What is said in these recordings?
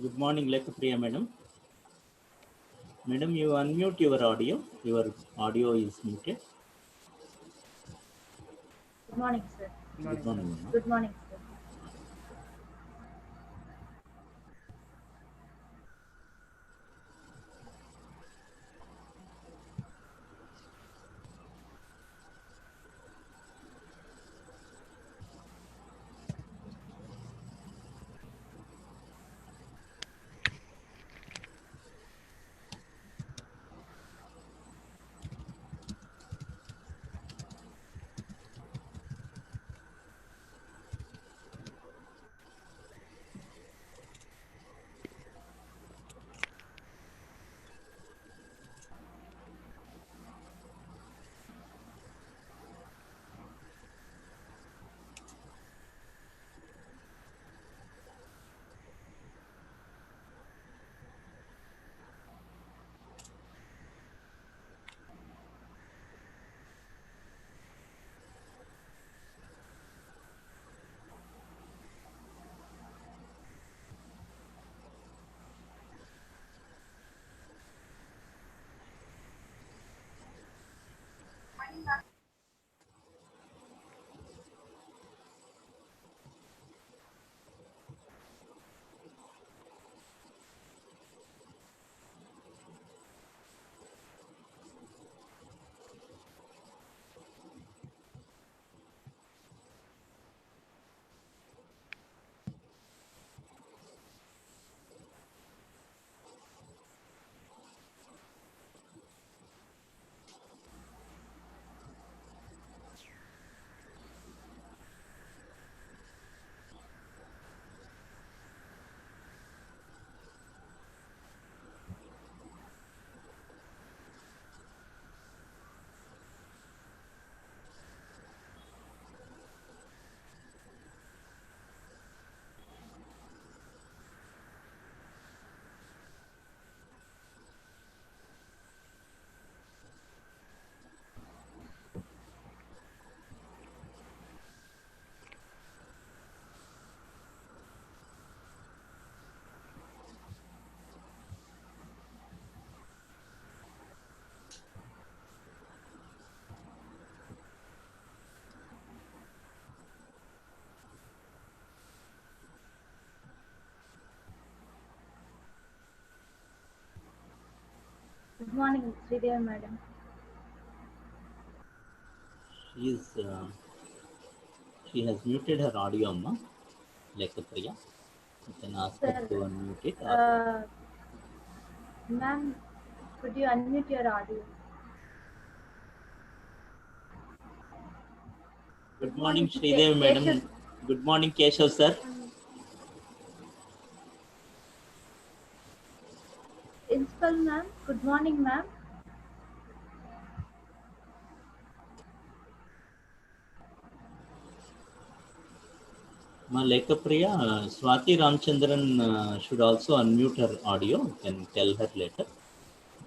Good morning, Lekhapriya madam. Madam, you unmute your audio. Your audio is muted. Good morning, sir. Good morning, ma'am. Good morning, sir. Good morning, Sridhar madam. She has muted her audio, ma. Lekhapriya. You can ask her Sir, to unmute it. ma'am, could you unmute your audio? Good morning, Sridhar madam. Good morning, Keshav sir. Principal ma'am, good morning, ma'am. Ma Lekhapriya, Swati Ramchandran should also unmute her audio. You can tell her later.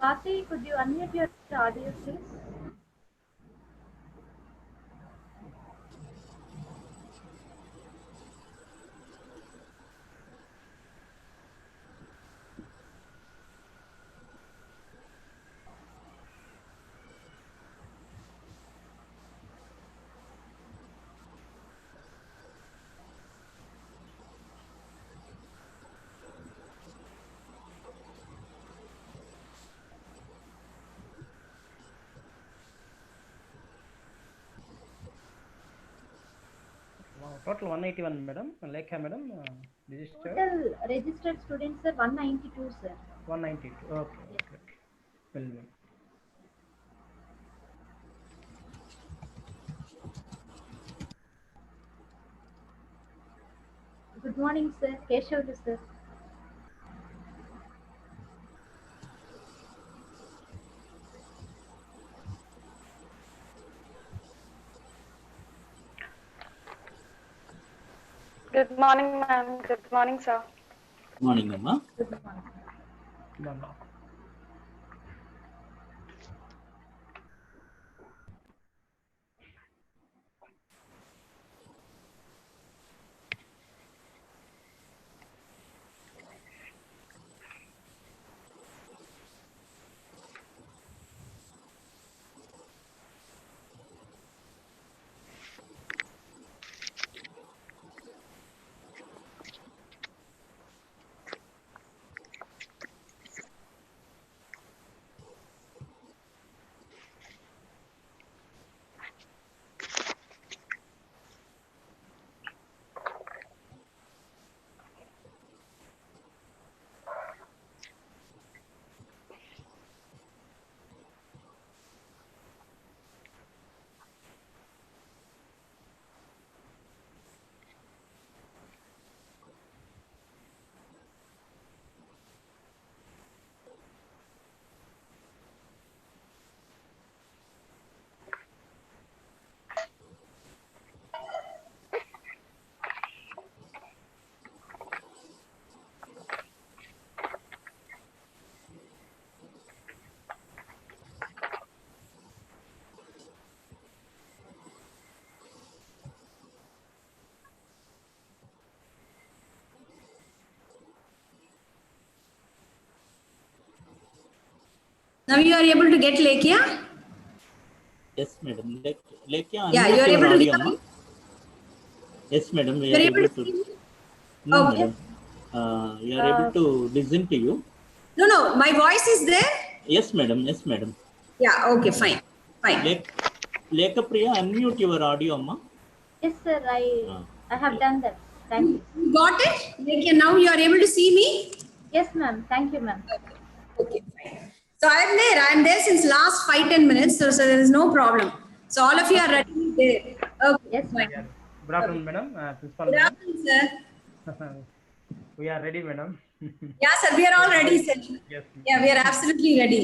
Swati, could you unmute your audio, please? Total 181, madam. Lekha, madam, registered. Total registered students are 192, sir. 192. Okay. Well, ma'am. Good morning, sir. Keshav, sir. Good morning, ma'am. Good morning, sir. Good morning, Amma. Good morning. Ma'am. Now you are able to get Lekia? Yes, madam. Lekya, Yeah, you unmute are your able to audio, hear ma. me? Yes, madam. We You are are able able to to. see me? No, Okay. madam. We are able to listen to you. No, my voice is there? Yes, madam. Yes, madam. Yeah, okay, fine. Fine. Lekapriya, unmute your audio, ma. Yes, sir. I have Yes. done that. Thank you. You got it? Lekia, now you are able to see me? Yes, ma'am. Thank you, ma'am. Okay, fine. So I'm there since last 5-10 minutes, so there is no problem. So all of you are Okay. ready there. Okay, Yes, ma'am. Yeah. fine. Good afternoon, Okay. madam. Principal, Good madam. afternoon, sir. We are ready, madam. Yeah, sir, we are all ready, sir. Yes. Yeah, we are absolutely ready.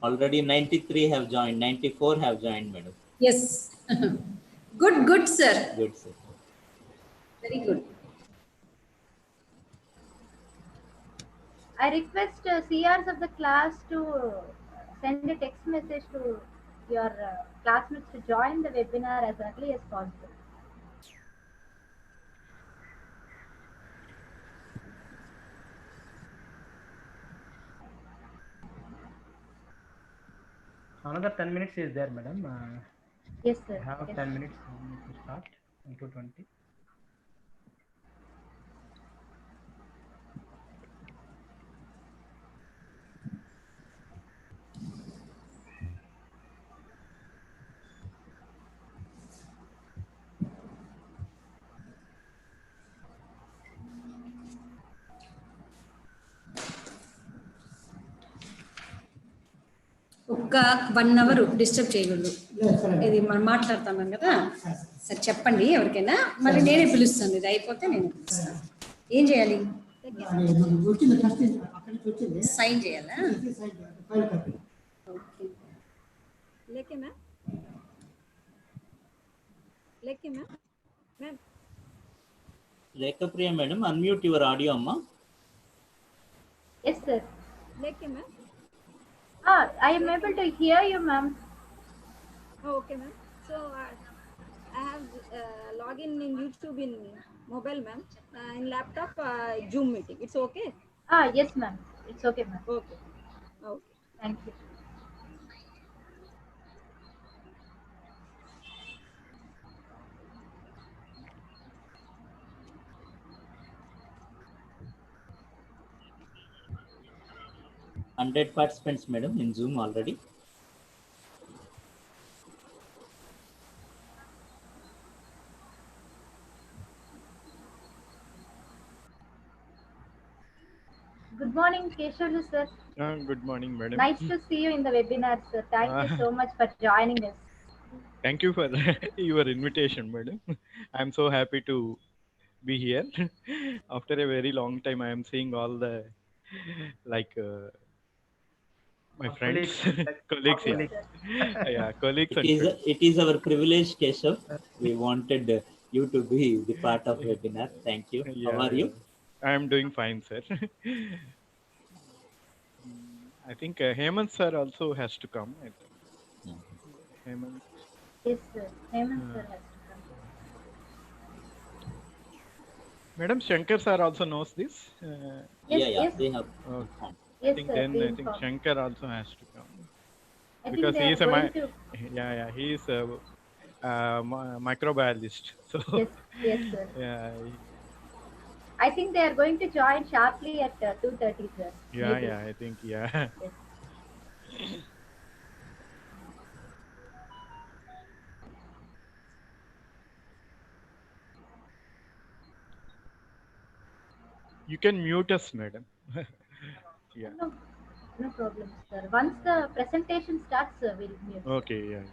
Already 93 have joined. 94 have joined, madam. Yes. Good, sir. Good, sir. Very good. I request CRs of the class to send a text message to your classmates to join the webinar as early as possible. Another 10 minutes is there, madam. Yes, We sir. have Yes. 10 minutes to start. 2:20. ఒక్క 1 hour disturb చేయకూడదు ఇది మనం మాట్లాడుతున్నాం కదా సరే చెప్పండి ఎవరికైనా మళ్ళీ నేనే పిలుస్తాను ఇది అయిపోతే నేను పిలుస్తాను ఏం చేయాలి సైన్ చేయాలా ఓకే लेके मैम लेके ma'am ma'am Lekapriya, madam, unmute your audio, ma. Yes, sir. लेके ma'am I am able to hear you, ma'am. oh, okay ma'am so I have login in YouTube in mobile ma'am in laptop Zoom meeting it's okay Yes, ma'am. It's okay, ma'am. okay okay Thank you. Hundred participants, madam, in Zoom already. Good morning, Keshav sir. Good morning, madam. Nice to see you in the webinar, sir. Thank you so much for joining us. Thank you for your invitation, madam. I'm so happy to be here. After a very long time, I am seeing all the my Our friends, colleagues, colleagues, Yes, yeah, sir. yeah, colleagues and friends. It is our privilege, Keshav. We wanted you to be the part of webinar. Thank you. How Yeah, are yeah. you? I am doing fine, sir. I think Hemant sir also has to come. I think Hemant. Yes, sir. Hemant Uh, sir has to come. Madam Shankar sir also knows this. Yes, Yeah, yes, they have Okay. informed. yes, think sir. then We I think informed. Shankar also has to come I think because they he are is a going to. he is a microbiologist. So Yes, yes, sir. yeah, I think they are going to join sharply at 2:30, sir. Maybe. yeah, I think yeah. Yes. You can mute us, madam. Yeah. No, no problem, sir. Once the presentation starts, we'll mute. Okay. Yeah.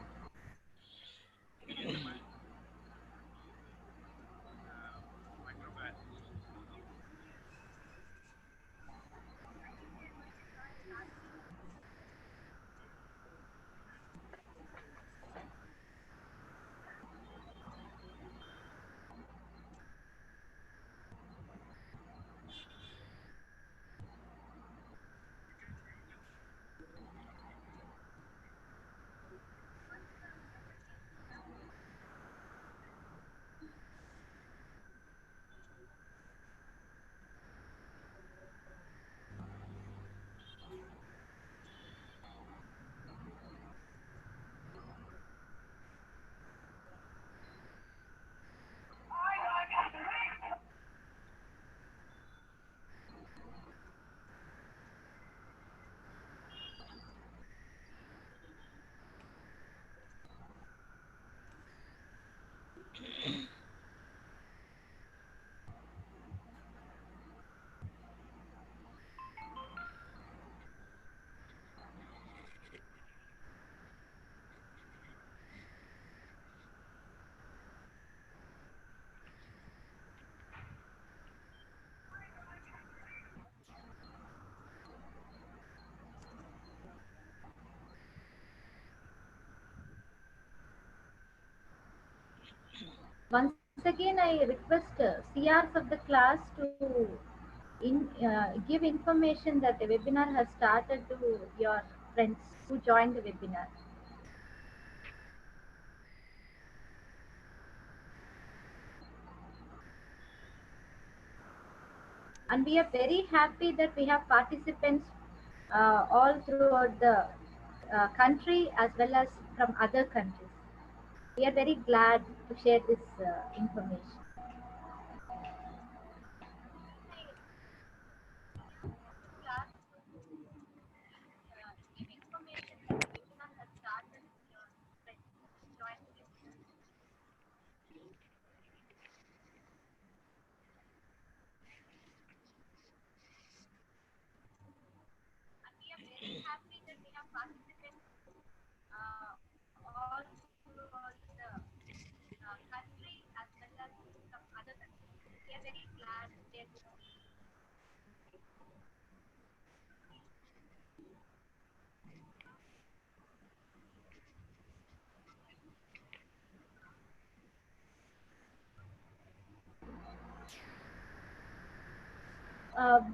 Once again, I request CRs of the class to give information that the webinar has started to your friends who joined the webinar. And we are very happy that we have participants all throughout the country as well as from other countries. We are very glad to share this information.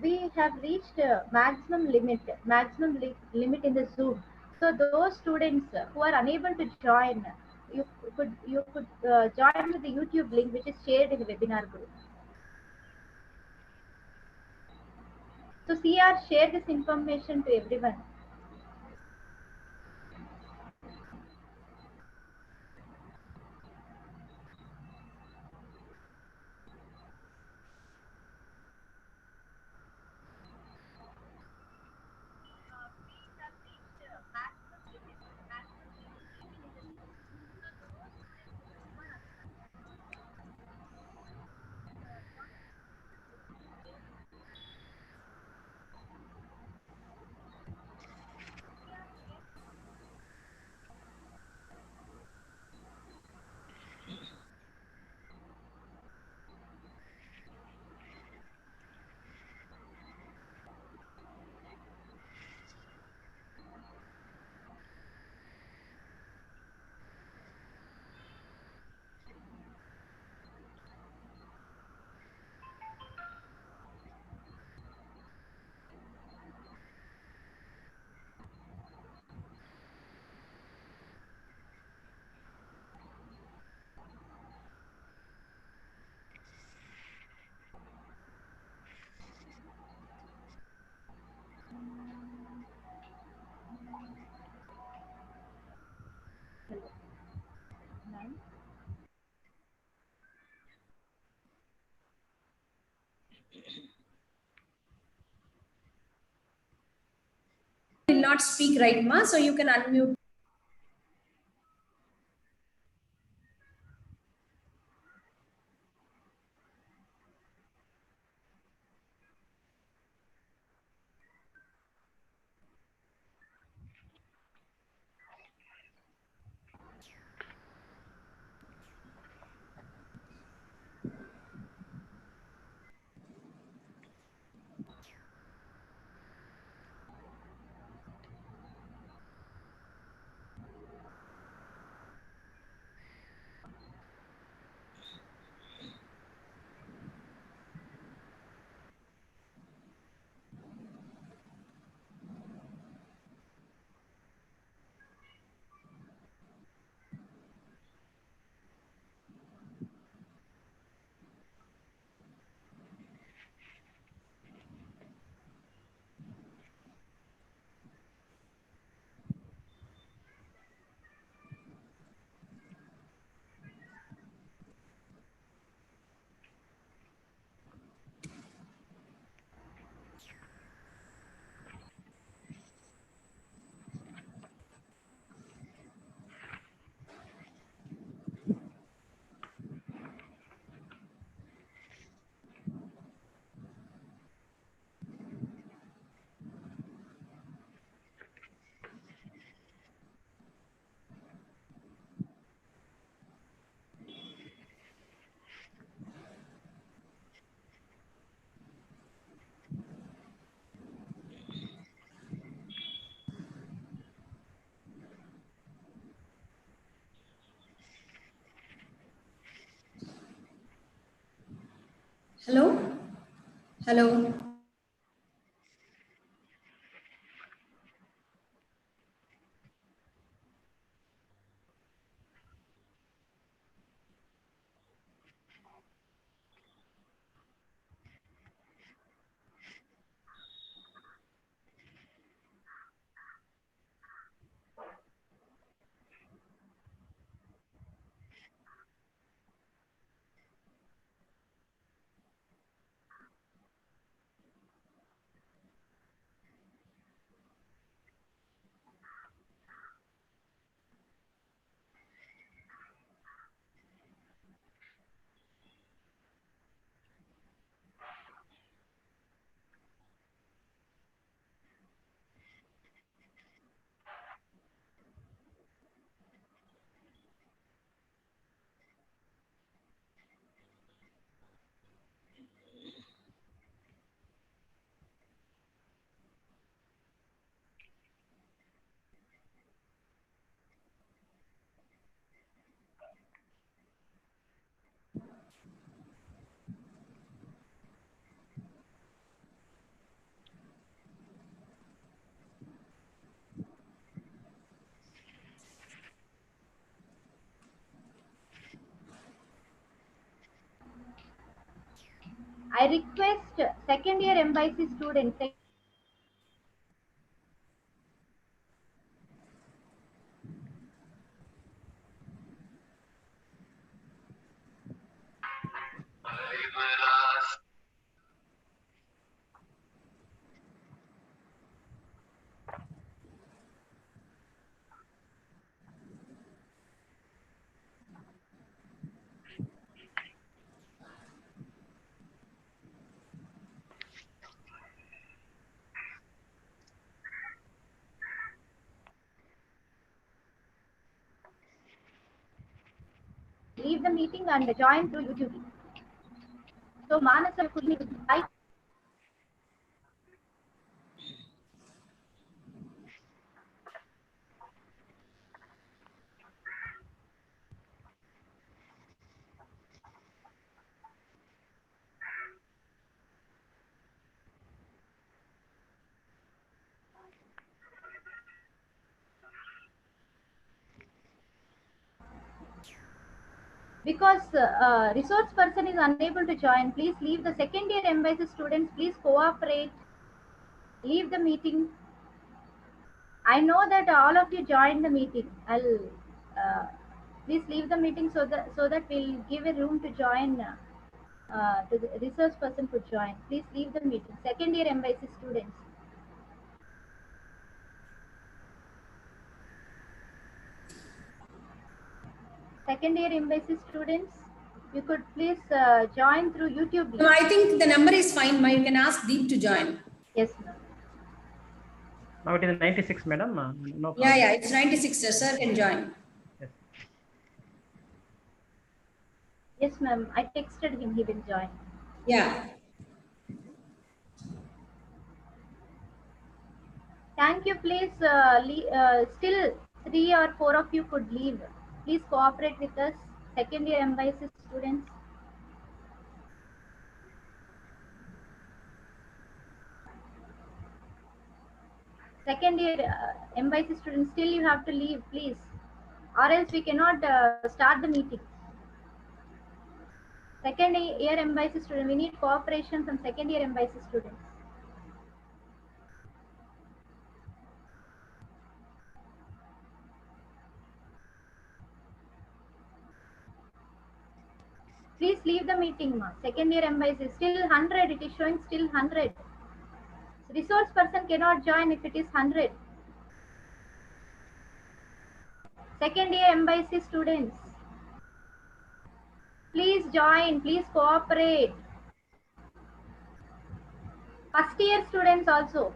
We have reached maximum limit in the Zoom. So those students who are unable to join, you could join with the YouTube link which is shared in the webinar group. So CR, share this information to everyone. Will not speak right, ma, so you can unmute. Hello? Hello? I request second year MYC students. Leave the meeting and join through YouTube. So Manasa, you could meet. Because resource person is unable to join, please leave. The second year MYC students, please cooperate. Leave the meeting. I know that all of you joined the meeting. I'll please leave the meeting so that we'll give a room to join. To the resource person could join. Please leave the meeting. Second year MYC students. Second year MYC students, you could please join through YouTube. No, I think the number is fine. You can ask Deep to join. Yes, ma'am. Now it is 96, madam. No problem. Yeah, it's 96. Sir can join. Yes. Yes, ma'am. I texted him. He will join. Yeah. Thank you. Please, still 3 or 4 of you could leave. Please cooperate with us. Second year MYC students. Second year MYC students, still you have to leave, please. Or else we cannot start the meeting. Second year MYC students, we need cooperation from second year MYC students. Please leave the meeting, ma. Second year MYC, still 100, it is showing still 100. Resource person cannot join if it is 100. Second year MYC students, please join, please cooperate. First year students also.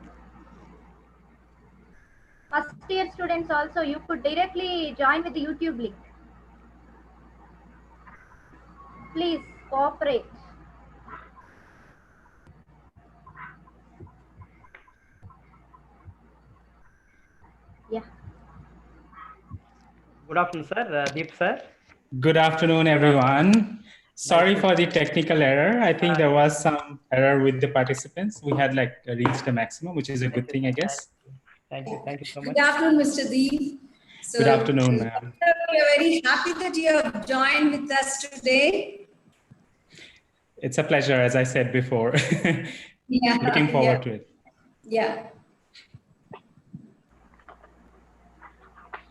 First year students also, you could directly join with the YouTube link. Please cooperate. Yeah. Good afternoon, sir. Deep, sir. Good afternoon, everyone. Sorry for the technical error. I think there was some error with the participants. We had like reached the maximum, which is a good thing, I guess. Thank you so much. Good afternoon, Mr. Deep. So, good afternoon, ma'am. We are very happy that you have joined with us today. It's a pleasure, as I said before. Yeah, Looking forward to it. Yeah.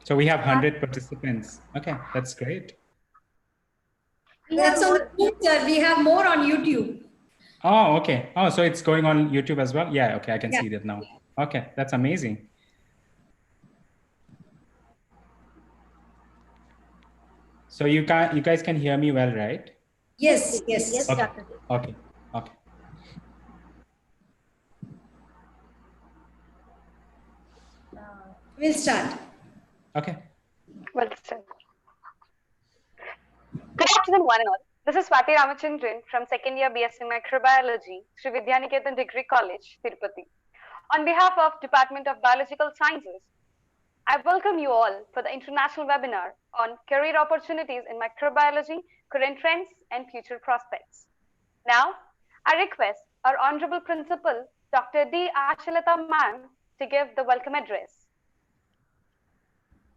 So we have 100 participants. Okay, that's great. That's on the Zoom, sir. We have more on YouTube. Oh, okay. Oh, so it's going on YouTube as well? Yeah, okay, I can Yeah. see that now. Okay, that's amazing. So you guys can hear me well, right? Yes, yes. Yes, Okay. Dr. Deep. Okay. Okay. We'll start. Okay. Well said. Good afternoon, one and all. This is Swati Ramachandran from second year BSc Microbiology, Sri Vidyaniketan Degree College, Tirupati. On behalf of Department of Biological Sciences, I welcome you all for the international webinar on career opportunities in microbiology, current trends, and future prospects. Now, I request our Honorable Principal, Dr. D. Ashalata Ma'am, to give the welcome address.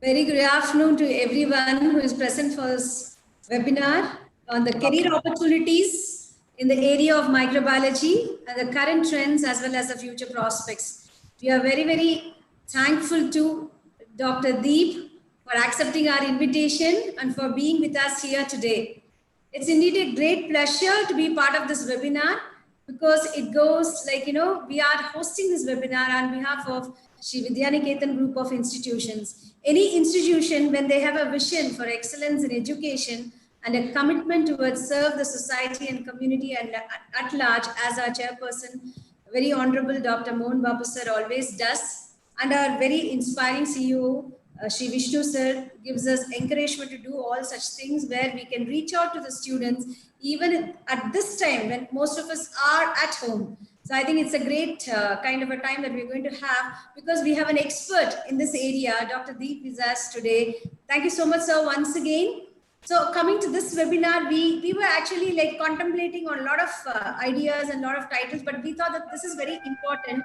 Very good afternoon to everyone who is present for this webinar on the career opportunities in the area of microbiology and the current trends as well as the future prospects. We are very, very thankful to Dr. Deep for accepting our invitation and for being with us here today. It's indeed a great pleasure to be part of this webinar because it goes like, we are hosting this webinar on behalf of Sri Vidyaniketan group of institutions. Any institution, when they have a vision for excellence in education and a commitment towards serve the society and community and at large, as our chairperson, very honorable Dr. Mohan Babu sir always does, and our very inspiring CEO, Sri Vishnu sir, gives us encouragement to do all such things where we can reach out to the students even at this time when most of us are at home. So I think it's a great kind of a time that we're going to have because we have an expert in this area. Dr. Deep is us today. Thank you so much, sir, once again. So coming to this webinar, we were actually like contemplating on a lot of ideas and a lot of titles, but we thought that this is very important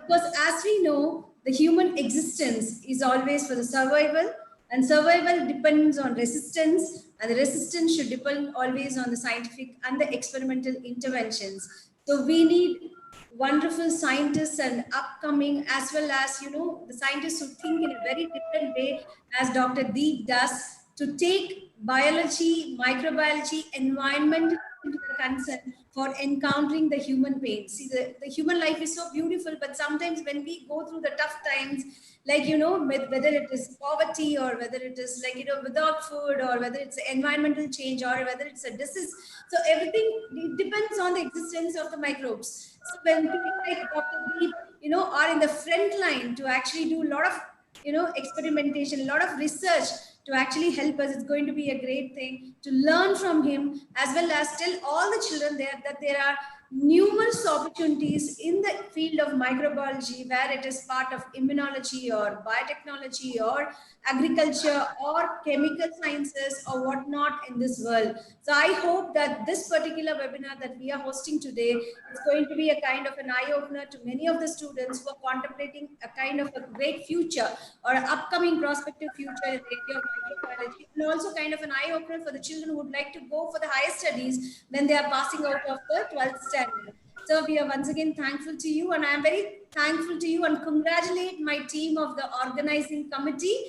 because as we know, the human existence is always for the survival, and survival depends on resistance, and the resistance should depend always on the scientific and the experimental interventions. So we need wonderful scientists and upcoming as well as, the scientists who think in a very different way as Dr. Deep does to take biology, microbiology, environment into the concern for encountering the human pain. See, the human life is so beautiful, but sometimes when we go through the tough times, like, whether it is poverty or whether it is like, without food or whether it's environmental change or whether it's a disease. So everything it depends on the existence of the microbes. So when people like Dr. Deep, are in the front line to actually do a lot of, experimentation, a lot of research to actually help us, it's going to be a great thing to learn from him as well as tell all the children there that there are numerous opportunities in the field of microbiology where it is part of immunology or biotechnology or agriculture or chemical sciences or whatnot in this world. So I hope that this particular webinar that we are hosting today is going to be a kind of an eye-opener to many of the students who are contemplating a kind of a great future or an upcoming prospective future in the area of microbiology, and also kind of an eye-opener for the children who would like to go for the higher studies when they are passing out of the 12th standard. So we are once again thankful to you, and I am very thankful to you and congratulate my team of the organizing committee.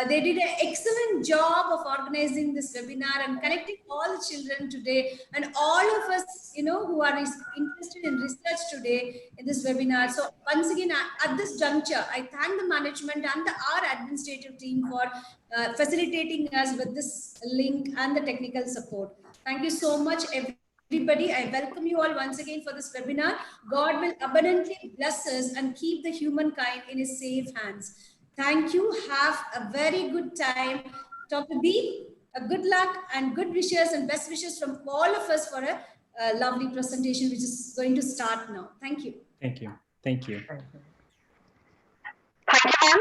They did an excellent job of organizing this webinar and connecting all the children today and all of us, who are interested in research today in this webinar. So once again, at this juncture, I thank the management and our administrative team for facilitating us with this link and the technical support. Thank you so much, everybody. I welcome you all once again for this webinar. God will abundantly bless us and keep the humankind in his safe hands. Thank you. Have a very good time. Dr. Deep, good luck and good wishes and best wishes from all of us for a lovely presentation, which is going to start now. Thank you. Thank you. Thank you. Thank you, ma'am.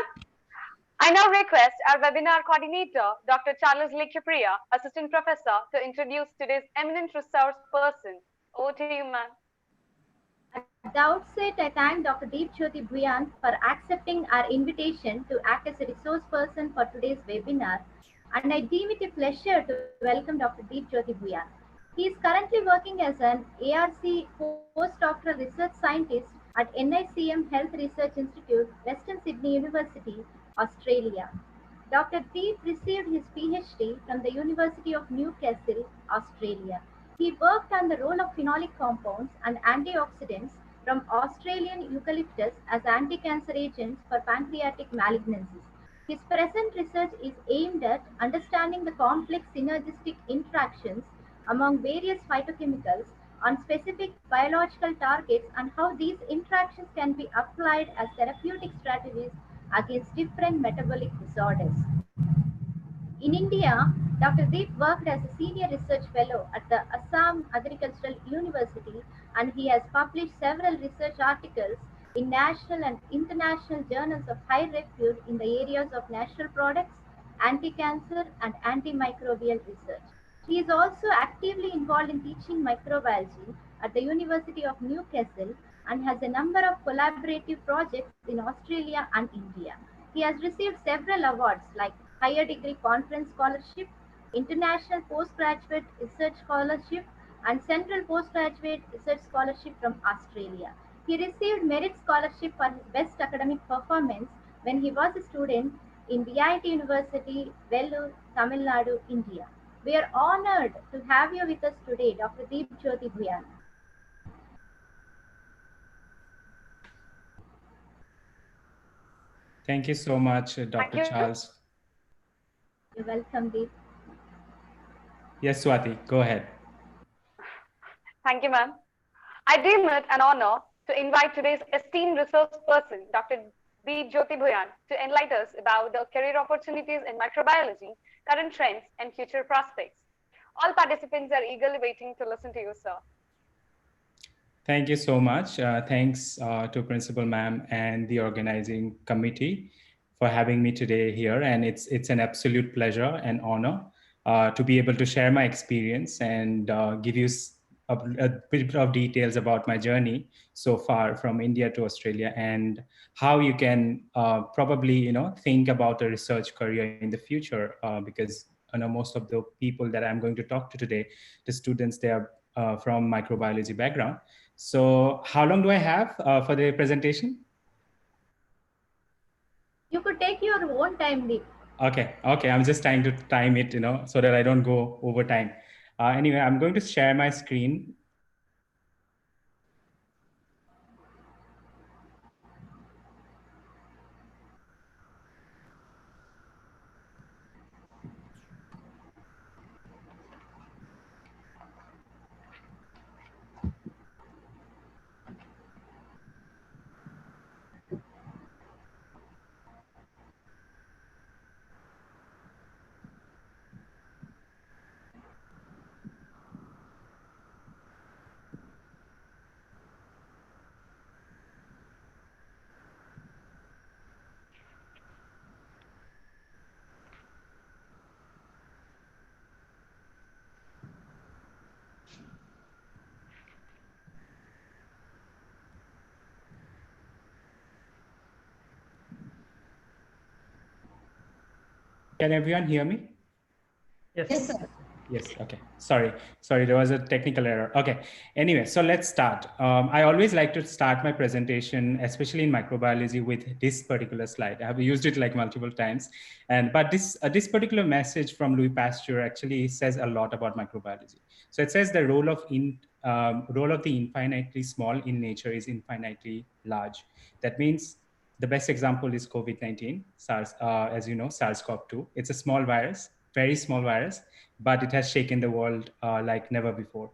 I I now request our webinar coordinator, Dr. Charles Lekipriya, Assistant Professor, to introduce today's eminent resource person. Over to you, ma'am. At the outset, I thank Dr. Deep Jyoti Bhuyan for accepting our invitation to act as a resource person for today's webinar, and I deem it a pleasure to welcome Dr. Deep Jyoti Bhuyan. He is currently working as an ARC postdoctoral research scientist at NICM Health Research Institute, Western Sydney University, Australia. Dr. Deep received his PhD from the University of Newcastle, Australia. He worked on the role of phenolic compounds and antioxidants from Australian eucalyptus as anti-cancer agents for pancreatic malignancies. His present research is aimed at understanding the complex synergistic interactions among various phytochemicals on specific biological targets and how these interactions can be applied as therapeutic strategies against different metabolic disorders. In India, Dr. Deep worked as a senior research fellow at the Assam Agricultural University, and he has published several research articles in national and international journals of high repute in the areas of natural products, anti-cancer, and antimicrobial research. He is also actively involved in teaching microbiology at the University of Newcastle and has a number of collaborative projects in Australia and India. He has received several awards like Higher Degree Conference Scholarship, International Postgraduate Research Scholarship, and Central Postgraduate Research Scholarship from Australia. He received Merit Scholarship for his best academic performance when he was a student in VIT University, Vellore, Tamil Nadu, India. We are honored to have you with us today, Dr. Deep Jyoti Bhuyan. Thank you so much, Thank Dr. you. Charles. You're welcome, Deep. Yes, Swati, go ahead. Thank you, ma'am. I deem it an honor to invite today's esteemed resource person, Dr. B. Jyoti Bhuyan, to enlighten us about the career opportunities in microbiology, current trends, and future prospects. All participants are eagerly waiting to listen to you, sir. Thank you so much. Thanks to Principal Ma'am and the organizing committee for having me today here. And it's an absolute pleasure and honor to be able to share my experience and give you a bit of details about my journey so far from India to Australia and how you can probably think about a research career in the future because most of the people that I'm going to talk to today, the students, they are from microbiology background. So how long do I have for the presentation? You could take your own time, Deep. Okay. I'm just trying to time it, so that I don't go over time. Anyway, I'm going to share my screen. Can everyone hear me? Yes. sir. Yes. Okay. Sorry. There was a technical error. Okay. Anyway, so let's start. I always like to start my presentation, especially in microbiology, with this particular slide. I have used it like multiple times, but this particular message from Louis Pasteur actually says a lot about microbiology. So it says the role of the infinitely small in nature is infinitely large. That means the best example is COVID-19, SARS, as you know, SARS-CoV-2. It's a small virus, very small virus, but it has shaken the world like never before.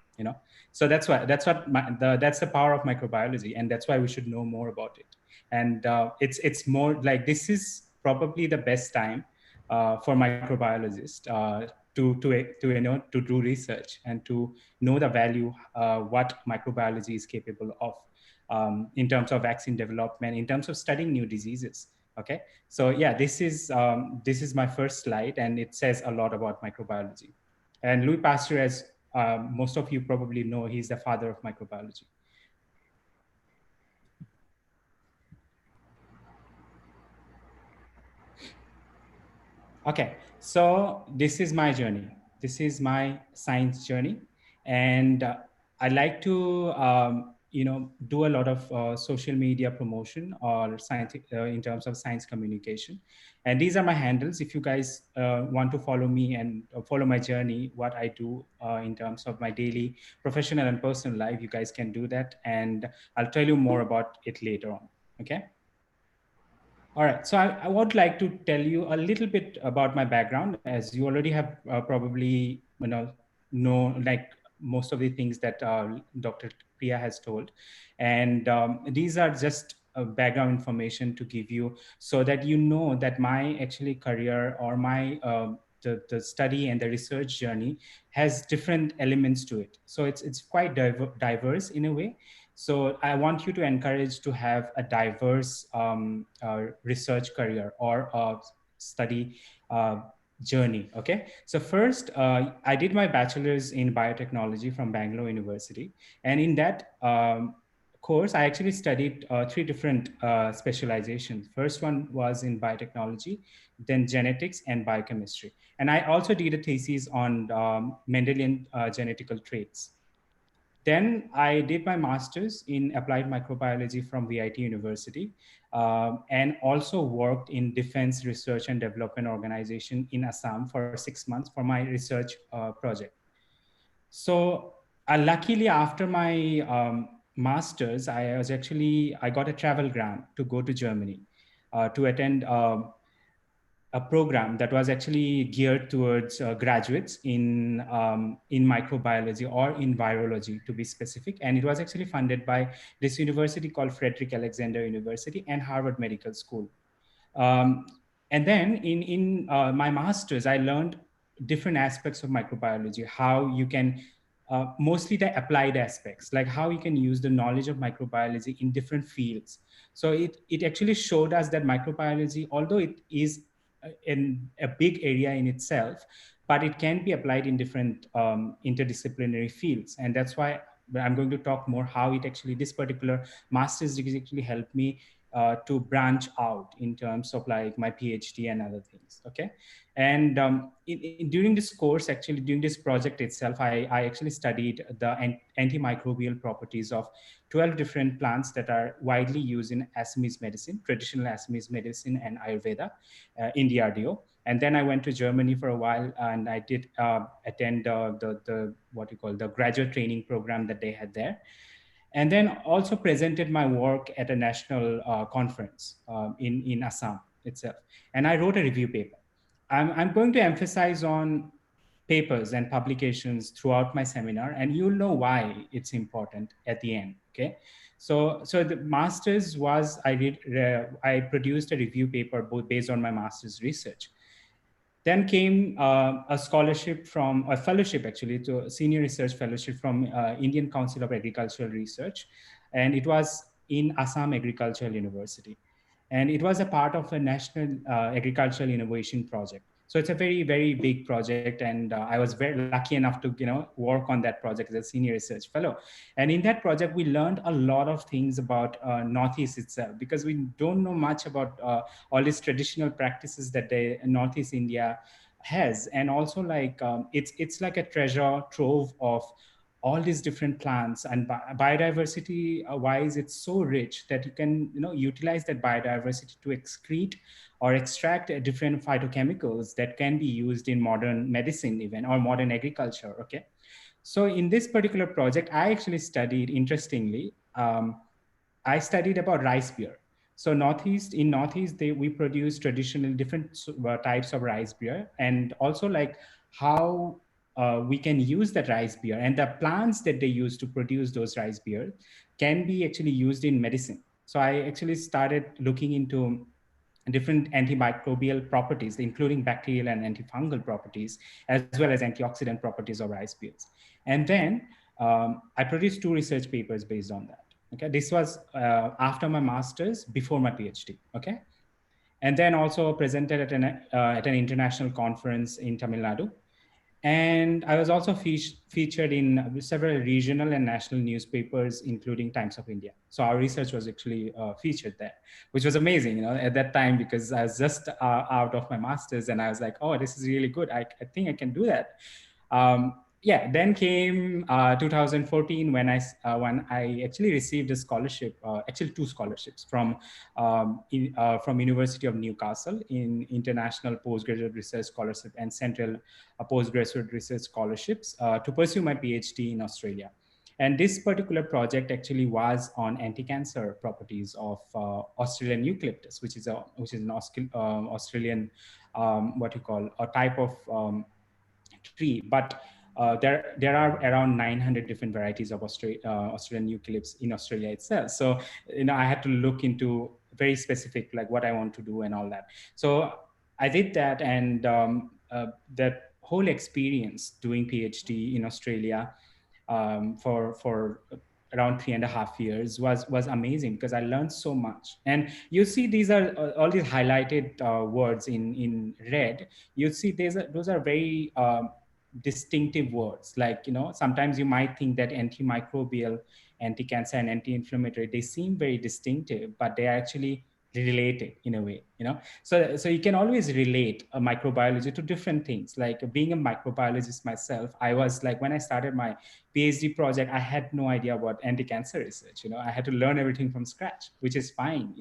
So that's the power of microbiology, and that's why we should know more about it. And it's more like this is probably the best time for microbiologists to do research and to know the value what microbiology is capable of in terms of vaccine development, in terms of studying new diseases. Okay, so yeah, this is my first slide, and it says a lot about microbiology. And Louis Pasteur, as most of you probably know, he's the father of microbiology. Okay, so this is my journey. This is my science journey, and I like to do a lot of social media promotion or science in terms of science communication. And these are my handles. If you guys want to follow me and follow my journey, what I do in terms of my daily professional and personal life, you guys can do that, and I'll tell you more about it later on. Okay. All right, so I would like to tell you a little bit about my background, as you already have probably know like most of the things that Dr. Priya has told, and these are just background information to give you so that you know that my actually career or my the study and the research journey has different elements to it. So it's quite diverse in a way. So I want you to encourage to have a diverse research career or study journey. Okay. So first, I did my bachelor's in biotechnology from Bangalore University. And in that course, I actually studied three different specializations. First one was in biotechnology, then genetics and biochemistry. And I also did a thesis on Mendelian genetical traits. Then I did my master's in applied microbiology from VIT University, and also worked in Defense Research and Development Organization in Assam for 6 months for my research project. So luckily after my master's, I got a travel grant to go to Germany to attend a program that was actually geared towards graduates in microbiology or in virology, to be specific. And it was actually funded by this university called Frederick Alexander University and Harvard Medical School. Um, and then in my master's, I learned different aspects of microbiology, how you can mostly the applied aspects, like how you can use the knowledge of microbiology in different fields. So it actually showed us that microbiology, although it is in a big area in itself, but it can be applied in different interdisciplinary fields. And that's why I'm going to talk more how it actually, this particular master's degree actually helped me to branch out in terms of like my PhD and other things. Okay. And during this course, actually during this project itself, I actually studied the antimicrobial properties of 12 different plants that are widely used in Assamese medicine, traditional Assamese medicine and Ayurveda in DRDO. And then I went to Germany for a while, and I did attend the what you call the graduate training program that they had there. And then also presented my work at a national conference in Assam itself. And I wrote a review paper. I'm going to emphasize on papers and publications throughout my seminar, and you'll know why it's important at the end. Okay. So the master's was, I produced a review paper both based on my master's research. Then came a scholarship from a fellowship, actually, to a senior research fellowship from Indian Council of Agricultural Research. And it was in Assam Agricultural University. And it was a part of a national agricultural innovation project. So it's a very, very big project. And I was very lucky enough to, work on that project as a senior research fellow. And in that project, we learned a lot of things about Northeast itself, because we don't know much about all these traditional practices that the Northeast India has. And also like, it's like a treasure trove of all these different plants, and biodiversity wise, it's so rich that you can utilize that biodiversity to excrete or extract different phytochemicals that can be used in modern medicine even, or modern agriculture. Okay. So in this particular project, I actually studied, interestingly, I studied about rice beer. So in Northeast, we produce traditional different types of rice beer, and also like how we can use that rice beer, and the plants that they use to produce those rice beer can be actually used in medicine. So I actually started looking into different antimicrobial properties, including bacterial and antifungal properties, as well as antioxidant properties of rice beers. And then I produced 2 research papers based on that. Okay, this was after my master's, before my PhD. Okay, and then also presented at an international conference in Tamil Nadu. And I was also featured in several regional and national newspapers, including Times of India. So our research was actually featured there, which was amazing, at that time, because I was just out of my master's, and I was like, oh, this is really good. I think I can do that. Yeah, then came 2014 when I actually received a scholarship, actually two scholarships from University of Newcastle in International Postgraduate Research Scholarship and Central Postgraduate Research Scholarships to pursue my PhD in Australia. And this particular project actually was on anti-cancer properties of Australian eucalyptus, which is an Australian what you call a type of tree, but there are around 900 different varieties of Australian eucalypts in Australia itself. So I had to look into very specific, like what I want to do and all that. So I did that, and that whole experience doing PhD in Australia for around 3.5 years was amazing, because I learned so much. And you see, these are all these highlighted words in red. You see, those are very distinctive words. Like, sometimes you might think that antimicrobial, anti-cancer, and anti-inflammatory, they seem very distinctive, but they are actually related in a way. So you can always relate a microbiology to different things. Like, being a microbiologist myself, I was like, when I started my PhD project, I had no idea about anti-cancer research. I had to learn everything from scratch, which is fine.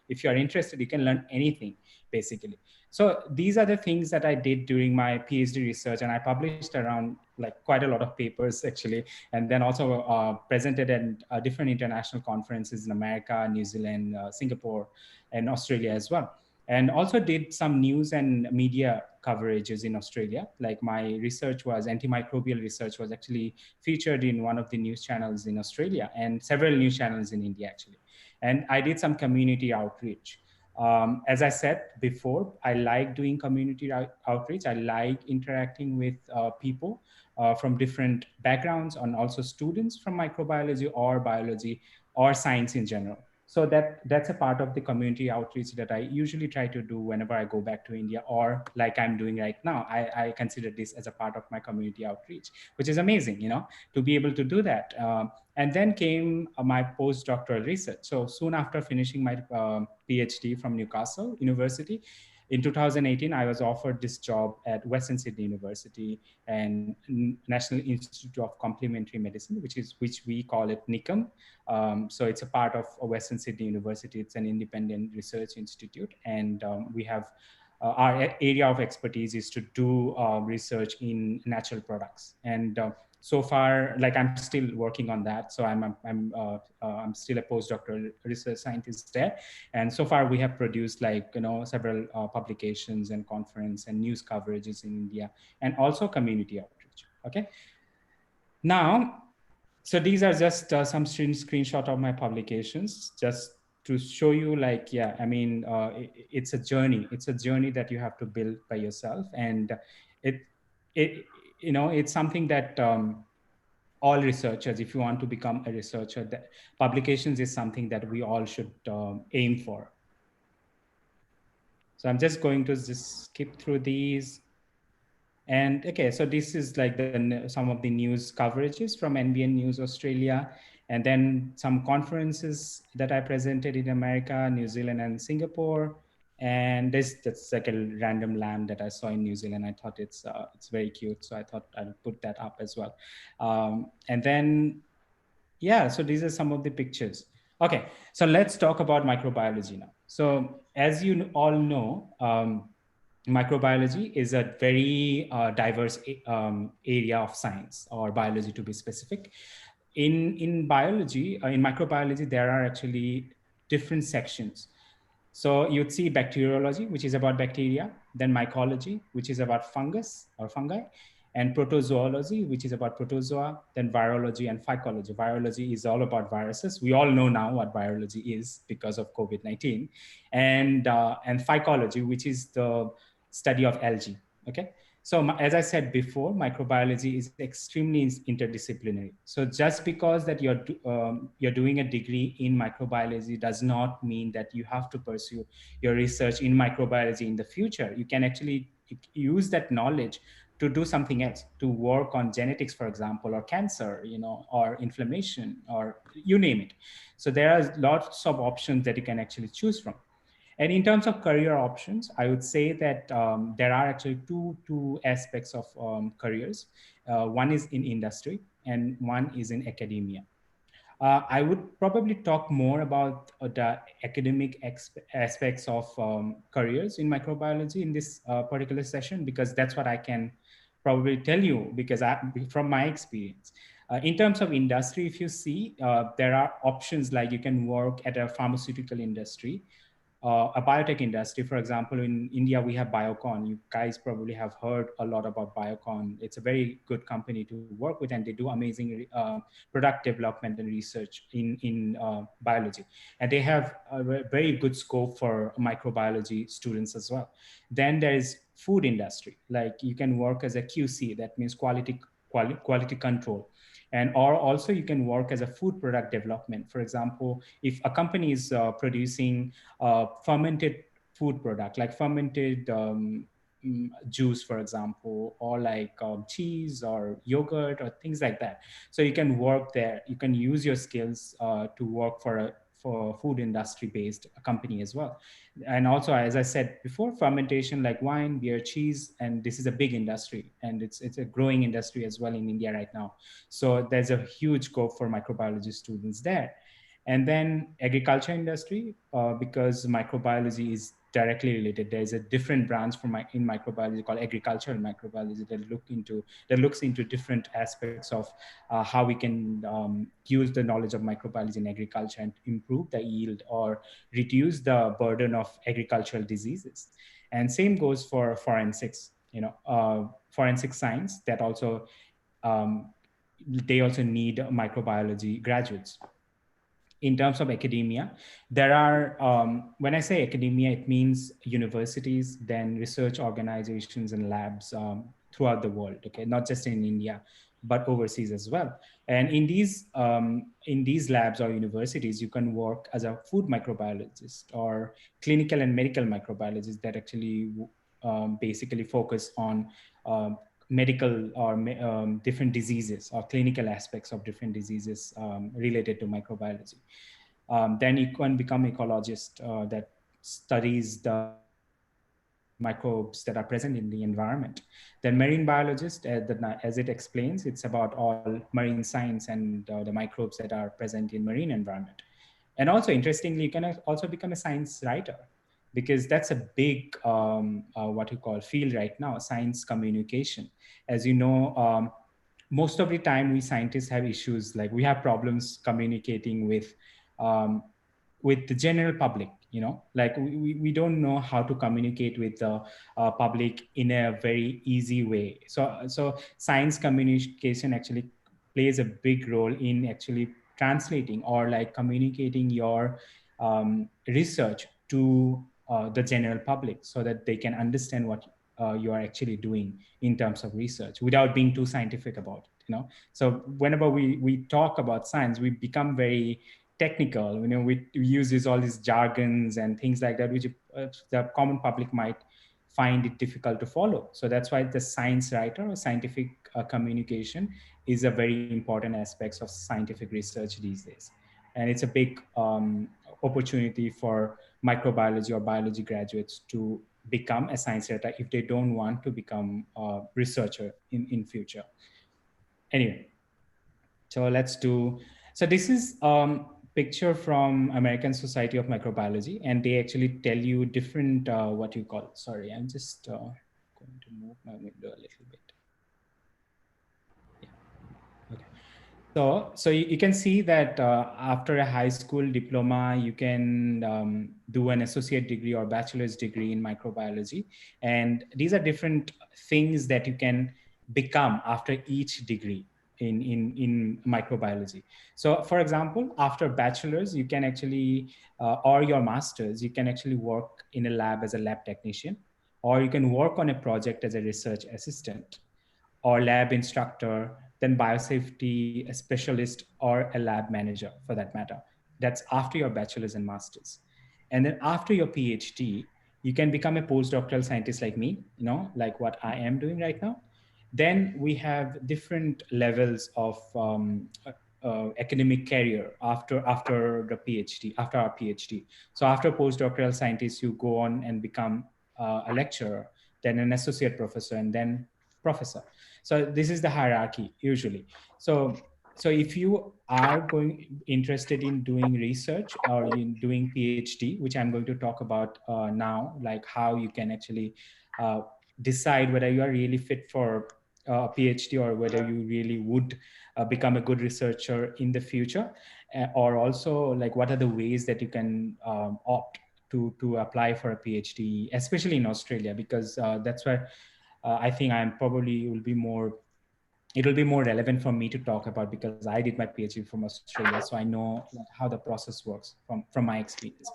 If you are interested, you can learn anything, basically. So these are the things that I did during my PhD research, and I published around like quite a lot of papers, actually, and then also presented at different international conferences in America, New Zealand, Singapore, and Australia as well. And also did some news and media coverages in Australia. Like, my research was antimicrobial research was actually featured in one of the news channels in Australia and several news channels in India, actually. And I did some community outreach. As I said before, I like doing community outreach. I like interacting with people from different backgrounds, and also students from microbiology or biology or science in general. So that's a part of the community outreach that I usually try to do whenever I go back to India, or like I'm doing right now. I consider this as a part of my community outreach, which is amazing, to be able to do that. And then came my postdoctoral research. So soon after finishing my PhD from Newcastle University, in 2018, I was offered this job at Western Sydney University and National Institute of Complementary Medicine, which we call it NICM. So it's a part of Western Sydney University. It's an independent research institute, and we have our area of expertise is to do research in natural products. And so far, like, I'm still working on that. So I'm still a postdoctoral research scientist there. And so far, we have produced several publications and conference and news coverages in India, and also community outreach. Okay. Now, so these are just some screenshot of my publications, just to show you, like, yeah, I mean, it's a journey. It's a journey that you have to build by yourself, and it's something that all researchers, if you want to become a researcher, that publications is something that we all should aim for. So I'm just going to just skip through these. And okay, so this is like some of the news coverages from NBN News Australia, and then some conferences that I presented in America, New Zealand, and Singapore. And that's like a random lamb that I saw in New Zealand. I thought it's very cute, so I thought I'd put that up as well. And then, yeah, so these are some of the pictures. Okay, so let's talk about microbiology now. So as you all know, microbiology is a very diverse area of science, or biology to be specific. In biology, in microbiology, there are actually different sections. So you'd see bacteriology, which is about bacteria, then mycology, which is about fungus or fungi, and protozoology, which is about protozoa, then virology and phycology. Virology is all about viruses. We all know now what virology is because of COVID-19, and phycology, which is the study of algae. Okay, So as I said before, microbiology is extremely interdisciplinary. So just because that you're doing a degree in microbiology does not mean that you have to pursue your research in microbiology in the future. You can actually use that knowledge to do something else, to work on genetics, for example, or cancer, or inflammation, or you name it. So there are lots of options that you can actually choose from. And in terms of career options, I would say that there are actually two aspects of careers. One is in industry and one is in academia. I would probably talk more about the academic aspects of careers in microbiology in this particular session, because that's what I can probably tell you, because from my experience. In terms of industry, if you see, there are options like you can work at a pharmaceutical industry, a biotech industry. For example, in India, we have Biocon. You guys probably have heard a lot about Biocon. It's a very good company to work with, and they do amazing product development and research in biology. And they have a very good scope for microbiology students as well. Then there is food industry. Like you can work as a QC, that means quality control. And or also you can work as a food product development. For example, if a company is producing fermented food product, like fermented juice, for example, or like cheese or yogurt or things like that. So you can work there. You can use your skills to work for a food industry based company as well. And also, as I said before, fermentation like wine, beer, cheese, and this is a big industry, and it's a growing industry as well in India right now. So there's a huge scope for microbiology students there. And then agriculture industry, because microbiology is directly related. There's a different branch in microbiology called agricultural microbiology that looks into different aspects of how we can use the knowledge of microbiology in agriculture and improve the yield or reduce the burden of agricultural diseases. And same goes for forensics. Forensic science, that also they also need microbiology graduates. In terms of academia, there are, when I say academia, it means universities, then research organizations and labs throughout the world, okay, not just in India, but overseas as well. And in these labs or universities, you can work as a food microbiologist or clinical and medical microbiologist that actually basically focus on medical or different diseases or clinical aspects of different diseases related to microbiology. Then you can become ecologist that studies the microbes that are present in the environment. Then marine biologist, as it explains, it's about all marine science and the microbes that are present in marine environment. And also, interestingly, you can also become a science writer, because that's a big, what you call field right now, science communication. As you know, most of the time we scientists have issues, like we have problems communicating um, with the general public, like we don't know how to communicate with the public in a very easy way. So science communication actually plays a big role in actually translating or like communicating your research to the general public, so that they can understand what you are actually doing in terms of research without being too scientific about it. So whenever we talk about science, we become very technical. We use all these jargons and things like that, which the common public might find it difficult to follow. So that's why the science writer or scientific communication is a very important aspect of scientific research these days. And it's a big opportunity for microbiology or biology graduates to become a science writer if they don't want to become a researcher in future. Anyway, so let's do, so this is picture from American Society of Microbiology, and they actually tell you different, what you call, sorry, I'm just going to move my window a little bit. Yeah. Okay. So you can see that after a high school diploma, you can do an associate degree or bachelor's degree in microbiology. And these are different things that you can become after each degree in microbiology. So for example, after bachelor's, you can actually, or your master's, you can actually work in a lab as a lab technician. or you can work on a project as a research assistant or lab instructor, then biosafety specialist or a lab manager for that matter. That's after your bachelor's and master's. And then after your PhD, you can become a postdoctoral scientist like me, like what I am doing right now. Then we have different levels of academic career after the PhD, after our PhD. So after postdoctoral scientist, you go on and become a lecturer, then an associate professor, and then professor. So this is the hierarchy usually. So if you are interested in doing research or in doing PhD, which I'm going to talk about now, like how you can actually decide whether you are really fit for a PhD or whether you really would become a good researcher in the future, or also like what are the ways that you can opt to apply for a PhD, especially in Australia, because that's where I think it will be more relevant for me to talk about, because I did my PhD from Australia, so I know like how the process works from my experience.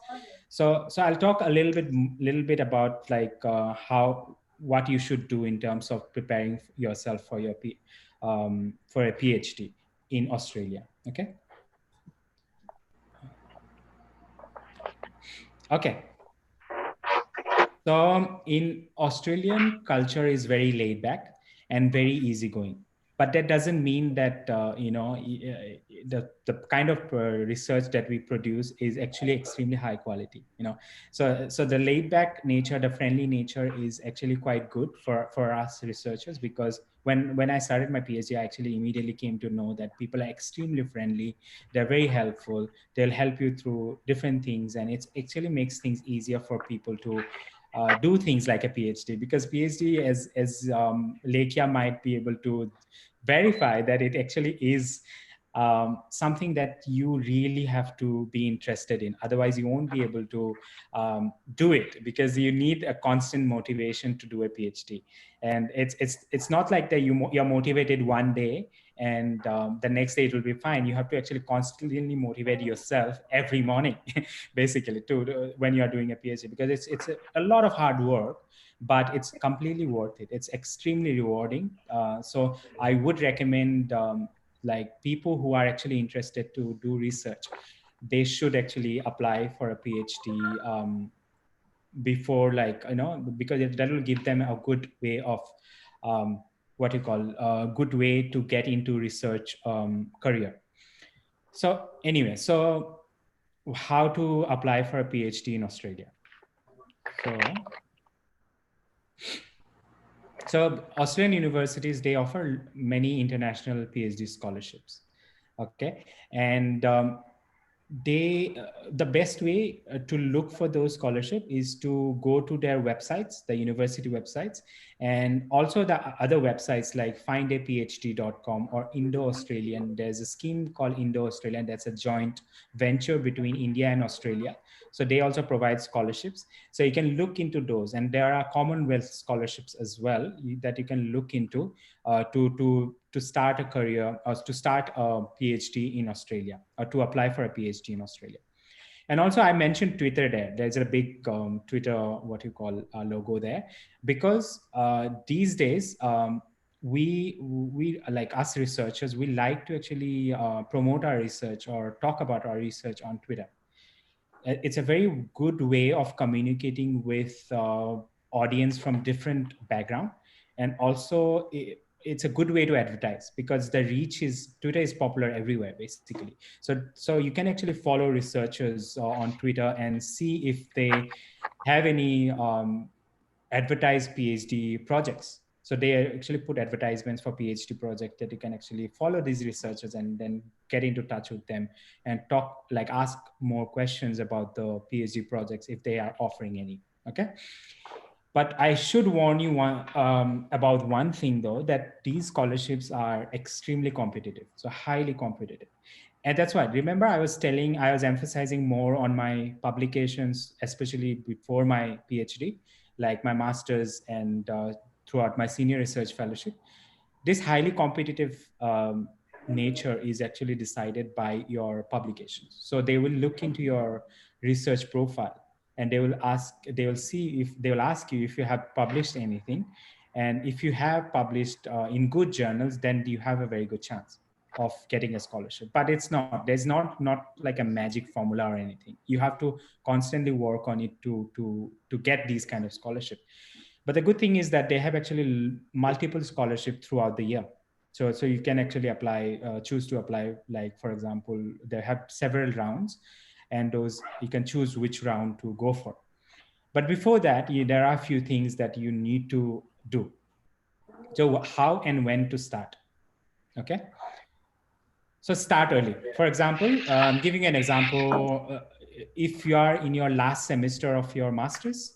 So I'll talk a little bit about like how what you should do in terms of preparing yourself for for a PhD in Australia. Okay. Okay. So in Australian culture is very laid back and very easygoing, but that doesn't mean that the kind of research that we produce is actually extremely high quality. So the laid back nature, the friendly nature is actually quite good for us researchers, because when I started my PhD, I actually immediately came to know that people are extremely friendly. They're very helpful. They'll help you through different things, and it actually makes things easier for people to do things like a PhD, because PhD, as Lekia might be able to verify, that it actually is something that you really have to be interested in. Otherwise, you won't be able to do it, because you need a constant motivation to do a PhD. And it's not like that you're motivated one day and the next day it will be fine. You have to actually constantly motivate yourself every morning, basically, when you are doing a PhD, because it's a lot of hard work, but it's completely worth it. It's extremely rewarding. So I would recommend like people who are actually interested to do research, they should actually apply for a PhD before, like, because that will give them a good way of what you call a good way to get into research career. So anyway, so how to apply for a PhD in Australia. So Australian universities, they offer many international PhD scholarships. Okay. And the best way to look for those scholarships is to go to their websites, the university websites, and also the other websites like findaphd.com or Indo-Australian. There's a scheme called Indo-Australian that's a joint venture between India and Australia. So they also provide scholarships. So you can look into those, and there are Commonwealth scholarships as well that you can look into to start a career or to start a PhD in Australia, or to apply for a PhD in Australia. And also I mentioned Twitter there. There's a big Twitter, what you call logo there, because these days we like us researchers, we like to actually promote our research or talk about our research on Twitter. It's a very good way of communicating with audience from different background, and also it's a good way to advertise, because the reach is, Twitter is popular everywhere basically. So you can actually follow researchers on Twitter and see if they have any advertised PhD projects. So they actually put advertisements for PhD project that you can actually follow these researchers and then get into touch with them and talk, like ask more questions about the PhD projects if they are offering any. Okay. But I should warn you about one thing though, that these scholarships are extremely competitive, so highly competitive. And that's why, remember I was emphasizing more on my publications, especially before my PhD, like my master's and throughout my senior research fellowship. This highly competitive nature is actually decided by your publications. So they will look into your research profile. and they will ask you if you have published anything. And if you have published in good journals, then you have a very good chance of getting a scholarship. But it's not, there's not like a magic formula or anything. You have to constantly work on it to get these kind of scholarship. But the good thing is that they have actually multiple scholarship throughout the year. So you can actually apply, choose to apply, like, for example, they have several rounds, and those you can choose which round to go for. But before that, there are a few things that you need to do. So how and when to start? Okay. So start early. For example, giving an example, if you are in your last semester of your master's,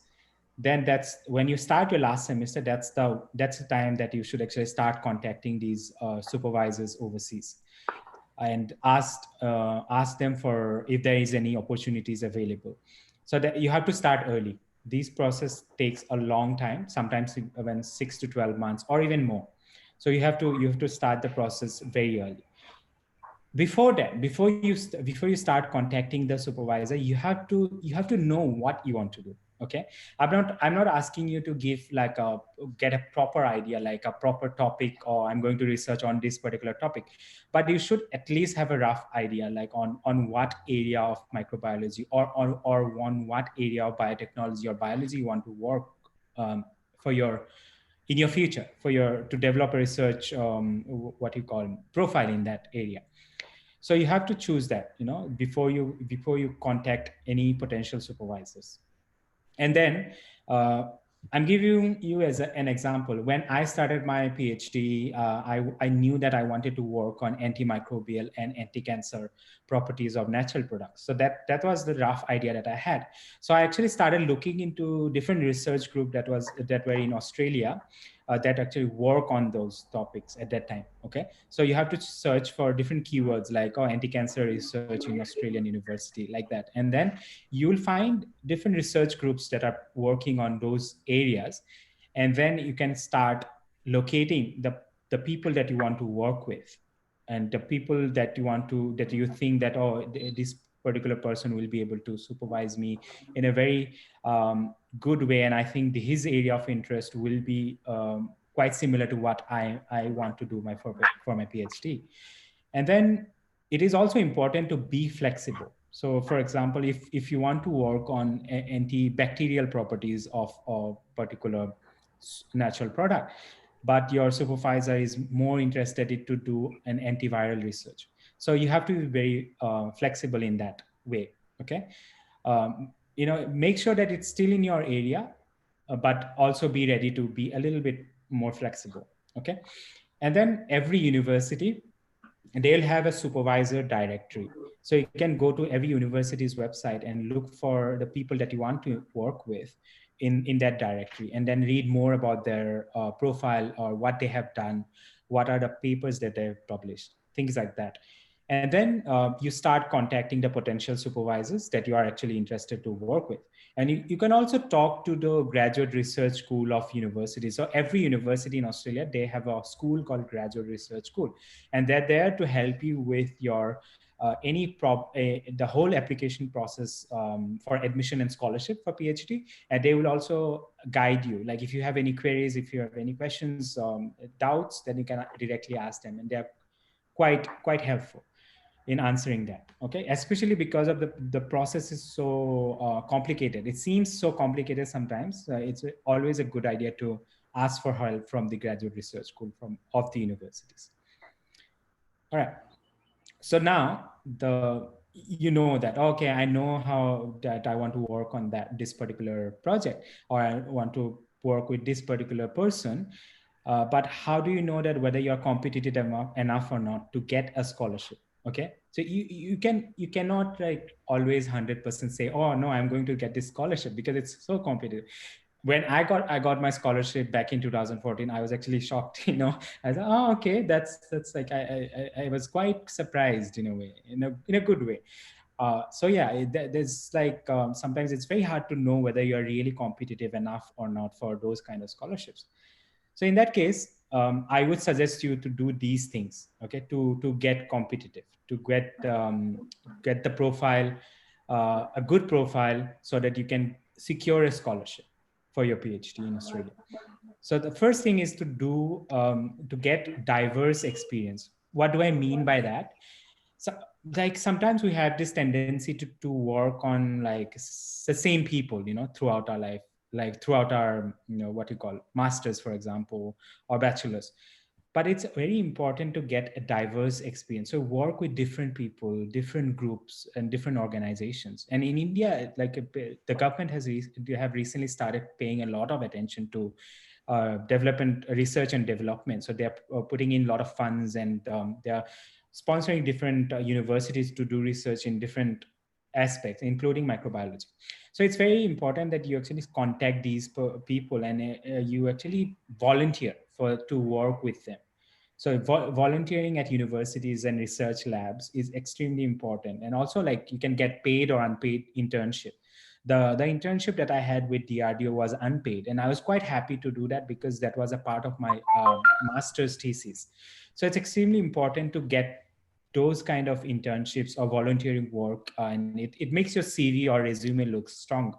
then that's when you start your last semester, that's the time that you should actually start contacting these supervisors overseas, and ask them for if there is any opportunities available. So that you have to start early. This process takes a long time, sometimes even 6 to 12 months or even more. So you have to start the process very early. Before that, before you start contacting the supervisor, you have to know what you want to do. Okay, I'm not asking you to give like get a proper idea, like a proper topic, or I'm going to research on this particular topic. But you should at least have a rough idea, like on what area of microbiology, or on what area of biotechnology or biology you want to work, for your in your future, for your to develop a research, what you call profile in that area. So you have to choose that, before you contact any potential supervisors. And then I'm giving you as an example. When I started my PhD, I knew that I wanted to work on antimicrobial and anti-cancer properties of natural products. So that was the rough idea that I had. So I actually started looking into different research group that were in Australia, that actually work on those topics at that time. Okay, so you have to search for different keywords like anti-cancer research in Australian university, like that, and then you'll find different research groups that are working on those areas. And then you can start locating the people that you want to work with, and the people that you think that, this particular person will be able to supervise me in a very good way, and I think his area of interest will be quite similar to what I want to do for my PhD. And then it is also important to be flexible. So for example, if you want to work on antibacterial properties of a particular natural product, but your supervisor is more interested in to do an antiviral research, so you have to be very flexible in that way. Okay, make sure that it's still in your area, but also be ready to be a little bit more flexible. Okay, and then every university, they'll have a supervisor directory. So you can go to every university's website and look for the people that you want to work with in that directory, and then read more about their profile, or what they have done, what are the papers that they've published, things like that. And then you start contacting the potential supervisors that you are actually interested to work with. And you can also talk to the graduate research school of university. So every university in Australia, they have a school called graduate research school, and they're there to help you with your the whole application process for admission and scholarship for PhD. And they will also guide you. Like if you have any queries, if you have any questions, doubts, then you can directly ask them, and they're quite helpful in answering that. Okay, especially because of the process is so complicated. It seems so complicated sometimes. It's always a good idea to ask for help from the graduate research school of the universities. All right. So now you know that, okay, I know how that I want to work on this particular project, or I want to work with this particular person. But how do you know that whether you're competitive enough or not to get a scholarship? Okay, so you cannot like always 100% say, oh no, I'm going to get this scholarship, because it's so competitive. When I got my scholarship back in 2014, I was actually shocked. I thought, oh, okay, that's like I was quite surprised in a way, in a good way. So yeah, there's like sometimes it's very hard to know whether you're really competitive enough or not for those kind of scholarships. So in that case, I would suggest you to do these things, okay, to get competitive, to get the profile a good profile so that you can secure a scholarship for your PhD in Australia. So the first thing is to do to get diverse experience. What do I mean by that? So like sometimes we have this tendency to work on like the same people, you know, throughout our life, like throughout our, you know, what you call masters, for example, or bachelors. But it's very important to get a diverse experience. So work with different people, different groups, and different organizations. And in India, like the government have recently started paying a lot of attention to development, research and development. So they're putting in a lot of funds, and they're sponsoring different universities to do research in different aspects, including microbiology. So it's very important that you actually contact these people, and you actually volunteer to work with them. So volunteering at universities and research labs is extremely important. And also, like, you can get paid or unpaid internship. The internship that I had with DRDO was unpaid, and I was quite happy to do that because that was a part of my master's thesis. So it's extremely important to get those kind of internships or volunteering work, and it makes your CV or resume look strong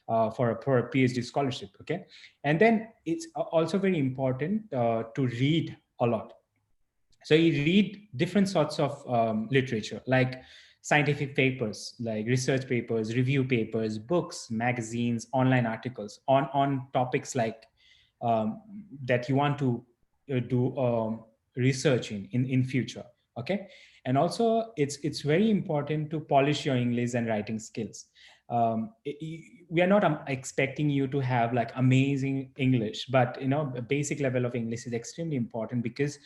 for a PhD scholarship. Okay, and then it's also very important to read a lot. So you read different sorts of literature, like scientific papers, like research papers, review papers, books, magazines, online articles on topics like um, that you want to do research in future. Okay, and also it's very important to polish your English and writing skills. We are not expecting you to have like amazing English, but you know, a basic level of English is extremely important because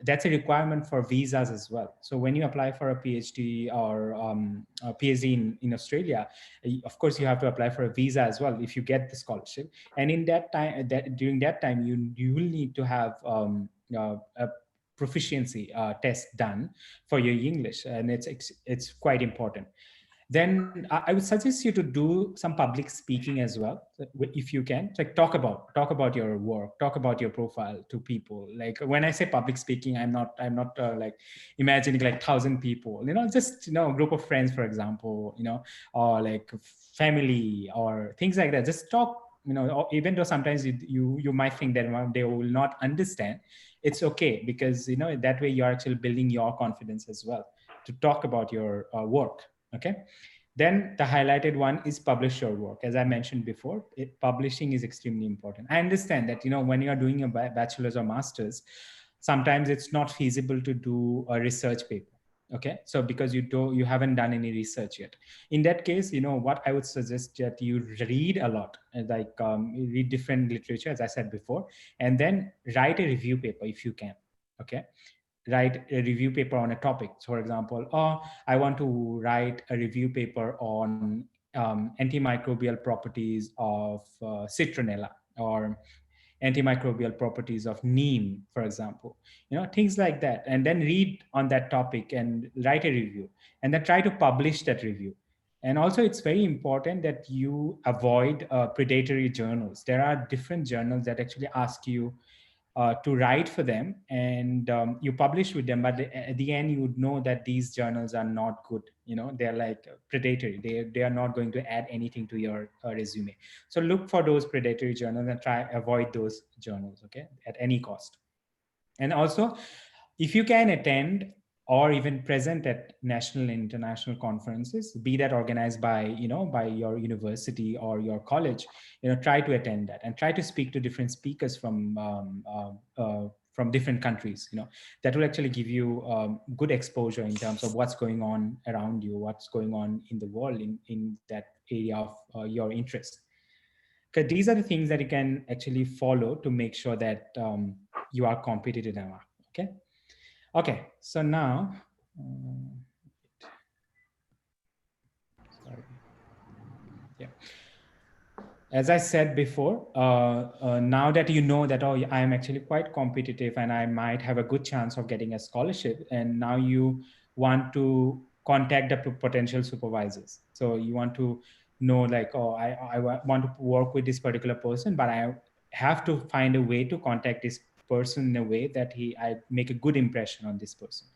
that's a requirement for visas as well. So when you apply for a PhD or a PhD in Australia, of course you have to apply for a visa as well if you get the scholarship. And in that time, during that time, you will need to have a proficiency test done for your English, and it's quite important. Then I would suggest you to do some public speaking as well, if you can. Like talk about your work, talk about your profile to people. Like when I say public speaking, I'm not like imagining like 1,000 people, you know, just, you know, a group of friends, for example, you know, or like family or things like that. Just talk, you know, or even though sometimes you might think that they will not understand, it's okay, because you know, that way you're actually building your confidence as well to talk about your work. Okay. Then the highlighted one is publish your work. As I mentioned before, publishing is extremely important. I understand that, you know, when you are doing a bachelor's or master's, sometimes it's not feasible to do a research paper. Okay, so because you haven't done any research yet. In that case, you know what I would suggest, that you read a lot, like read different literature, as I said before, and then write a review paper if you can. Okay, write a review paper on a topic. So for example, I want to write a review paper on antimicrobial properties of citronella, or antimicrobial properties of neem, for example, you know, things like that. And then read on that topic and write a review, and then try to publish that review. And also, it's very important that you avoid predatory journals. There are different journals that actually ask you to write for them, and you publish with them, but at the end you would know that these journals are not good. You know, they're like predatory. They are not going to add anything to your resume. So look for those predatory journals and try avoid those journals, okay, at any cost. And also, if you can attend or even present at national and international conferences, be that organized by, you know, by your university or your college, you know, try to attend that and try to speak to different speakers from different countries. You know, that will actually give you good exposure in terms of what's going on around you, what's going on in the world in that area of your interest. Because these are the things that you can actually follow to make sure that you are competitive enough. Okay. Okay. So now, sorry. Yeah. As I said before, now that you know that, oh, I am actually quite competitive and I might have a good chance of getting a scholarship, and now you want to contact the potential supervisors. So you want to know, like, oh, I want to work with this particular person, but I have to find a way to contact this person in a way that I make a good impression on this person.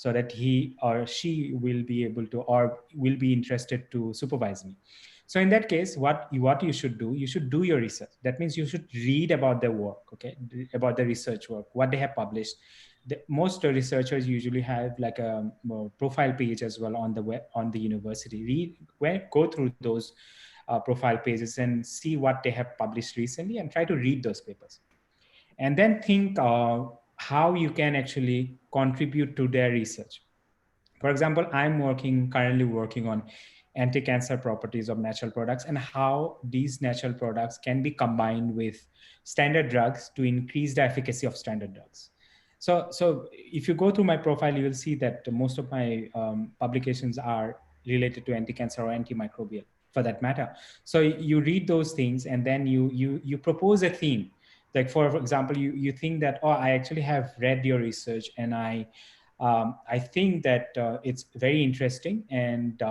so that he or she will be able to or will be interested to supervise me. So in that case, what you should do, you should do your research. That means you should read about their work, okay, about the research work, what they have published. Most researchers usually have like a profile page as well on the web, on the university. Go through those profile pages and see what they have published recently and try to read those papers. And then think how you can actually contribute to their research. For example, I'm currently working on anti-cancer properties of natural products and how these natural products can be combined with standard drugs to increase the efficacy of standard drugs. So if you go through my profile, you will see that most of my publications are related to anti-cancer or antimicrobial, for that matter. So you read those things and then you propose a theme. Like for example, you think that, oh, I actually have read your research and I think that it's very interesting, and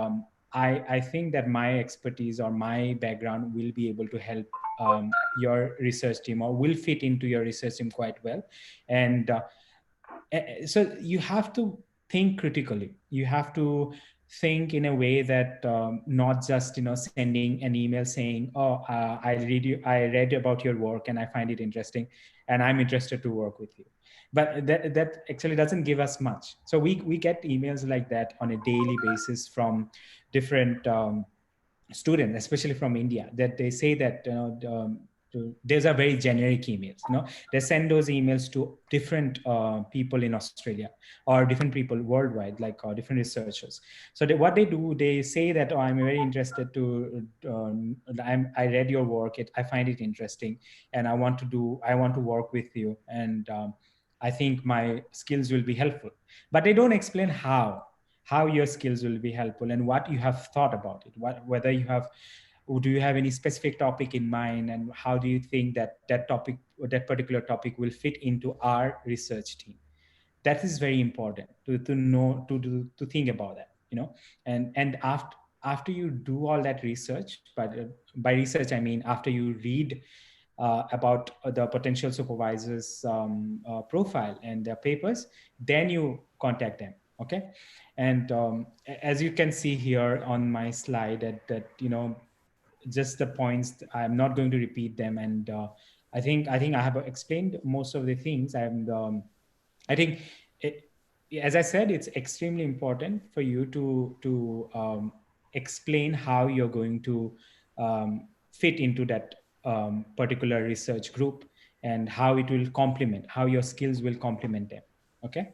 I think that my expertise or my background will be able to help your research team or will fit into your research team quite well. And so you have to think critically. You have to think in a way that not just sending an email saying, oh, I read about your work and I find it interesting and I'm interested to work with you. But that actually doesn't give us much. So we get emails like that on a daily basis from different students, especially from India, that they say that those are very generic emails. They send those emails to different people in Australia or different people worldwide, like different researchers. So what they do, they say that, oh, I'm very interested to I read your work, I find it interesting, and I want to work with you, and I think my skills will be helpful. But they don't explain how your skills will be helpful and what you have thought about it, whether you have, do you have any specific topic in mind, and how do you think that topic or that particular topic will fit into our research team. That is very important to know, to think about that, and after you do all that research, but by research I mean after you read about the potential supervisor's profile and their papers, then you contact them. Okay. And as you can see here on my slide, that just the points, I'm not going to repeat them. And I think I have explained most of the things. I think it, as I said, it's extremely important for you to explain how you're going to fit into that particular research group, and how it will complement, how your skills will complement them. Okay.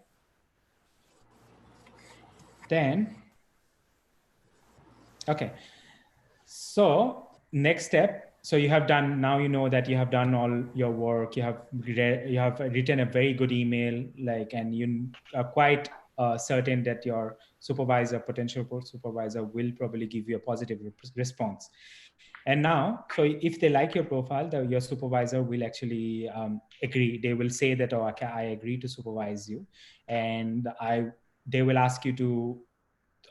Then, okay. So next step. So you have done, now you know that you have done all your work. You have written a very good email, and you are quite certain that your potential supervisor will probably give you a positive response. And now, so if they like your profile, your supervisor will actually agree. They will say that, oh, okay, I agree to supervise you, and they will ask you to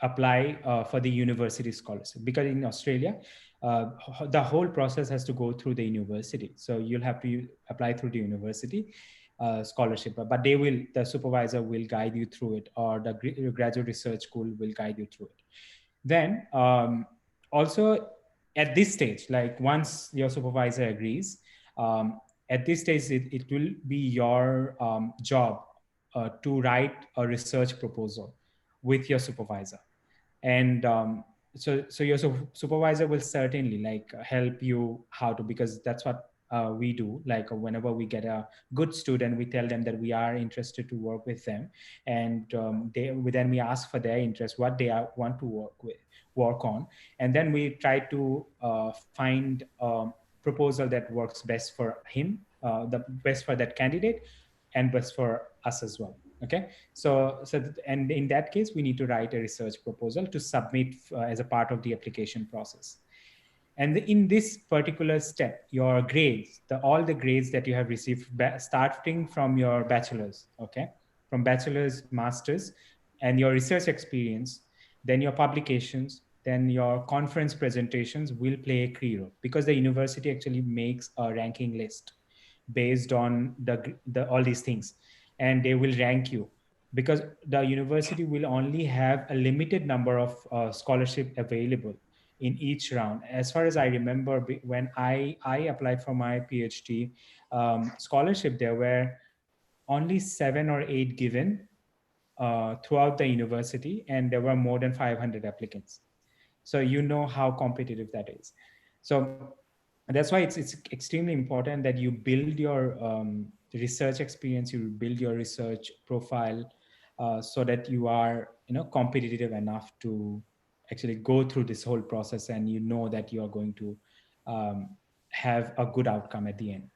apply for the university scholarship, because in Australia, the whole process has to go through the university. So you'll have to apply through the university scholarship, but the supervisor will guide you through it, or the graduate research school will guide you through it. Then also at this stage, like once your supervisor agrees, at this stage, it will be your job to write a research proposal with your supervisor. And so your supervisor will certainly help you how to, because that's what we do. Like whenever we get a good student, we tell them that we are interested to work with them, and then we ask for their interest, what they want to work on, and then we try to find a proposal that works best for him, the best for that candidate, and best for us as well. Okay. And in that case, we need to write a research proposal to submit as a part of the application process. And in this particular step, your grades, all the grades that you have received, starting from your bachelor's, okay, from bachelor's, master's, and your research experience, then your publications, then your conference presentations will play a key role, because the university actually makes a ranking list based on all these things, and they will rank you because the university will only have a limited number of scholarship available in each round. As far as I remember, when I applied for my PhD scholarship, there were only 7 or 8 given throughout the university, and there were more than 500 applicants. So you know how competitive that is. So that's why it's extremely important that you build your research experience, you build your research profile, so that you are competitive enough to actually go through this whole process, and you know that you are going to have a good outcome at the end.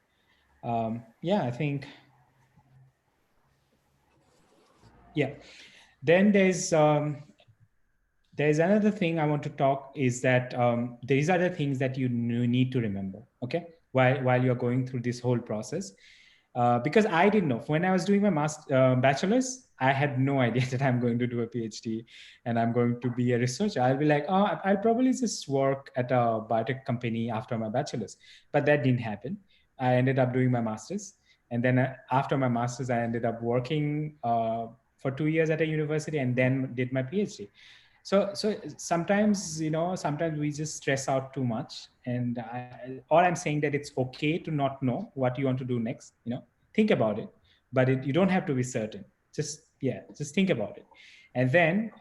Yeah, I think. Yeah. Then there's another thing I want to talk is that these are the things that you need to remember, okay, while you're going through this whole process. Because I didn't know when I was doing my bachelor's, I had no idea that I'm going to do a PhD and I'm going to be a researcher. I'll be like, oh, I'll probably just work at a biotech company after my bachelor's, but that didn't happen. I ended up doing my master's, and then after my master's, I ended up working for 2 years at a university, and then did my PhD. So sometimes sometimes we just stress out too much, and all I'm saying that it's okay to not know what you want to do next. Think about it, but you don't have to be certain. Just think about it, and then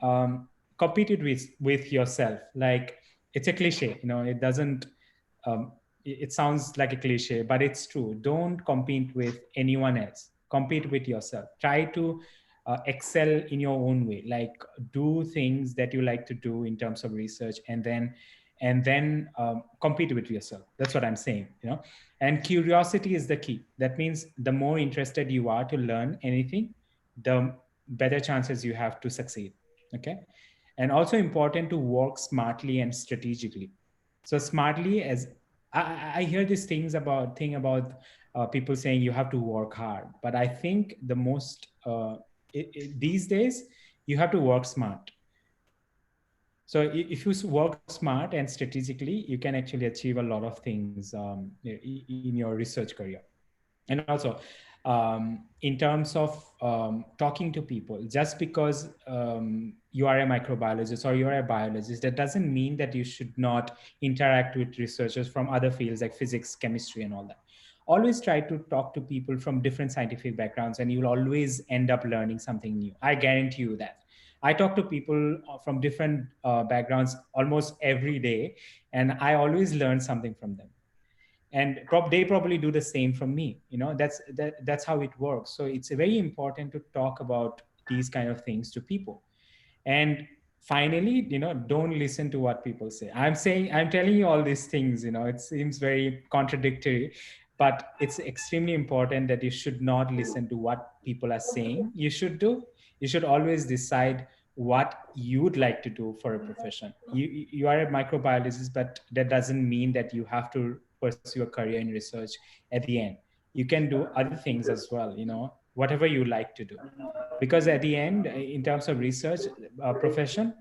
compete it with yourself. Like, it's a cliche, it doesn't um, it sounds like a cliche, but it's true. Don't compete with anyone else, compete with yourself. Try to excel in your own way, like do things that you like to do in terms of research, and then compete with yourself. That's what I'm saying. And curiosity is the key. That means the more interested you are to learn anything, the better chances you have to succeed. Okay. And also important to work smartly and strategically. So smartly, as I hear these things about people saying you have to work hard, but I think the most these days you have to work smart. So if you work smart and strategically, you can actually achieve a lot of things in your research career. And also, in terms of talking to people, just because you are a microbiologist or you're a biologist, that doesn't mean that you should not interact with researchers from other fields like physics, chemistry, and all that. Always try to talk to people from different scientific backgrounds, and you'll always end up learning something new. I guarantee you that. I talk to people from different backgrounds almost every day, and I always learn something from them. And they probably do the same from me. That's how it works. So it's very important to talk about these kind of things to people. And finally, don't listen to what people say. I'm telling you all these things, it seems very contradictory, but it's extremely important that you should not listen to what people are saying you should always decide what you'd like to do for a profession. You are a microbiologist, but that doesn't mean that you have to pursue a career in research at the end. You can do other things as well, whatever you like to do. Because at the end, in terms of research profession,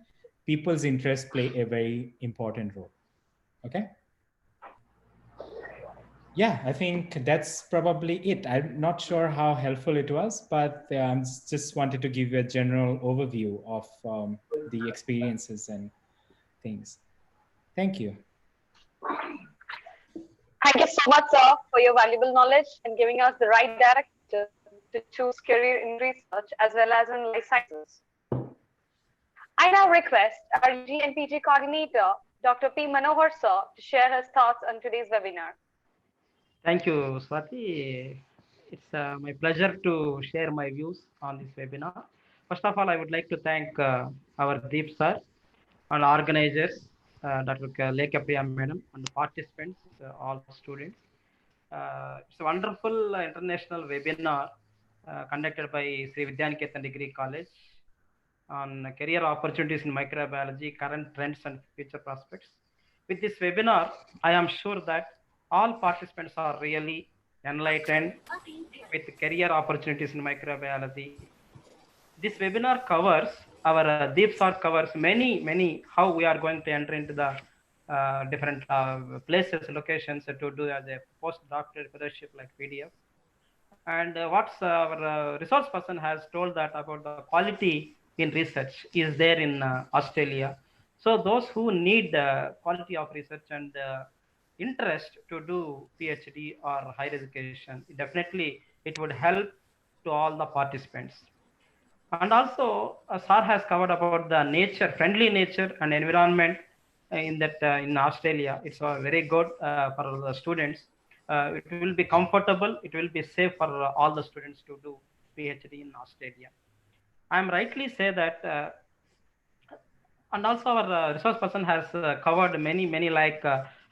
people's interests play a very important role. Okay. Yeah, I think that's probably it. I'm not sure how helpful it was, but just wanted to give you a general overview of the experiences and things. Thank you. Thank you so much, sir, for your valuable knowledge and giving us the right direction to choose career in research as well as in life sciences. I now request our UG and PG coordinator, Dr. P. Manohar, sir, to share his thoughts on today's webinar. Thank you, Swati. It's my pleasure to share my views on this webinar. First of all, I would like to thank our Deep sir and organizers, Dr. Lekha Priya madam, and the participants, all students. It's a wonderful international webinar conducted by Sri Vidyaniketan Degree College on career opportunities in microbiology, current trends and future prospects. With this webinar, I am sure that all participants are really enlightened with career opportunities in microbiology. This webinar covers, our Deep Sar covers many, how we are going to enter into the different places, locations to do as a postdoctoral fellowship like PDF. And what's our resource person has told that about the quality in research is there in Australia. So those who need quality of research and interest to do PhD or higher education, definitely it would help to all the participants. And also, Sar has covered about the nature, friendly nature and environment in that in Australia. It's very good for the students. It will be comfortable. It will be safe for all the students to do PhD in Australia. I'm rightly say that and also our resource person has covered many like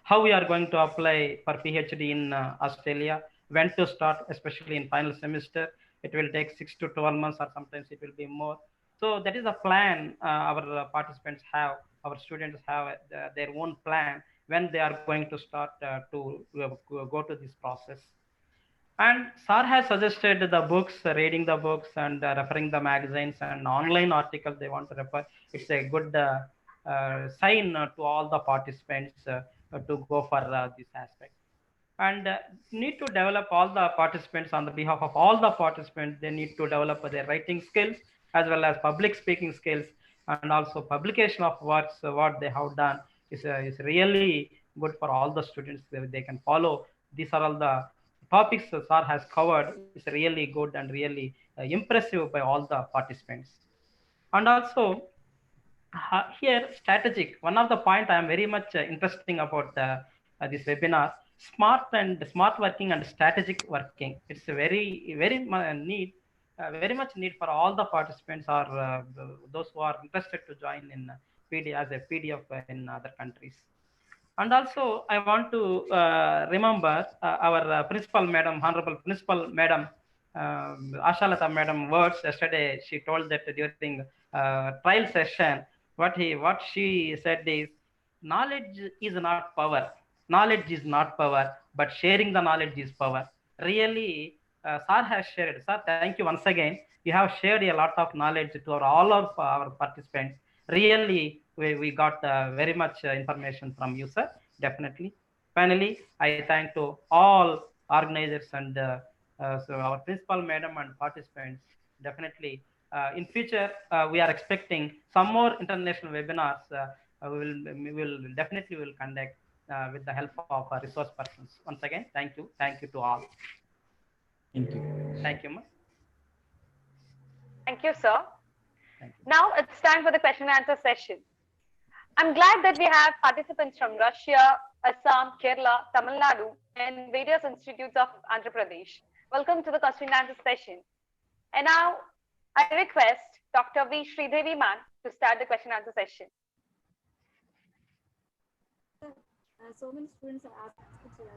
how we are going to apply for PhD in Australia, when to start, especially in final semester. It will take 6 to 12 months, or sometimes it will be more. So that is a plan our participants have, our students have their own plan when they are going to start to go to this process. And Sar has suggested the books, reading the books and referring the magazines and online articles they want to refer. It's a good sign to all the participants to go for this aspect. And need to develop all the participants on the behalf of all the participants. They need to develop their writing skills as well as public speaking skills, and also publication of works what they have done is really good for all the students. They can follow. These are all the topics Sar has covered. Is really good and really impressive by all the participants. And also here strategic, one of the point I am very much interesting about this webinar, smart working and strategic working. It's a very need, very much need for all the participants or those who are interested to join in PD as a PDF in other countries. And also, I want to remember our principal madam, honorable principal madam, Ashalata madam words yesterday. She told that during trial session, what she said is, knowledge is not power. Knowledge is not power, but sharing the knowledge is power. Really, Sir has shared. Sir, thank you once again. You have shared a lot of knowledge to all of our participants. Really, we got very much information from you, sir. Definitely. Finally, I thank to all organizers and so our principal madam and participants. Definitely, in future we are expecting some more international webinars. We will definitely will conduct with the help of our resource persons. Once again, thank you to all. Thank you. Thank you, ma. Thank you, sir. Thank you. Now it's time for the question and answer session. I'm glad that we have participants from Russia, Assam, Kerala, Tamil Nadu, and various institutes of Andhra Pradesh. Welcome to the question and answer session. And now I request Dr. V. Sridevi ma'am to start the question and answer session. So many students are asked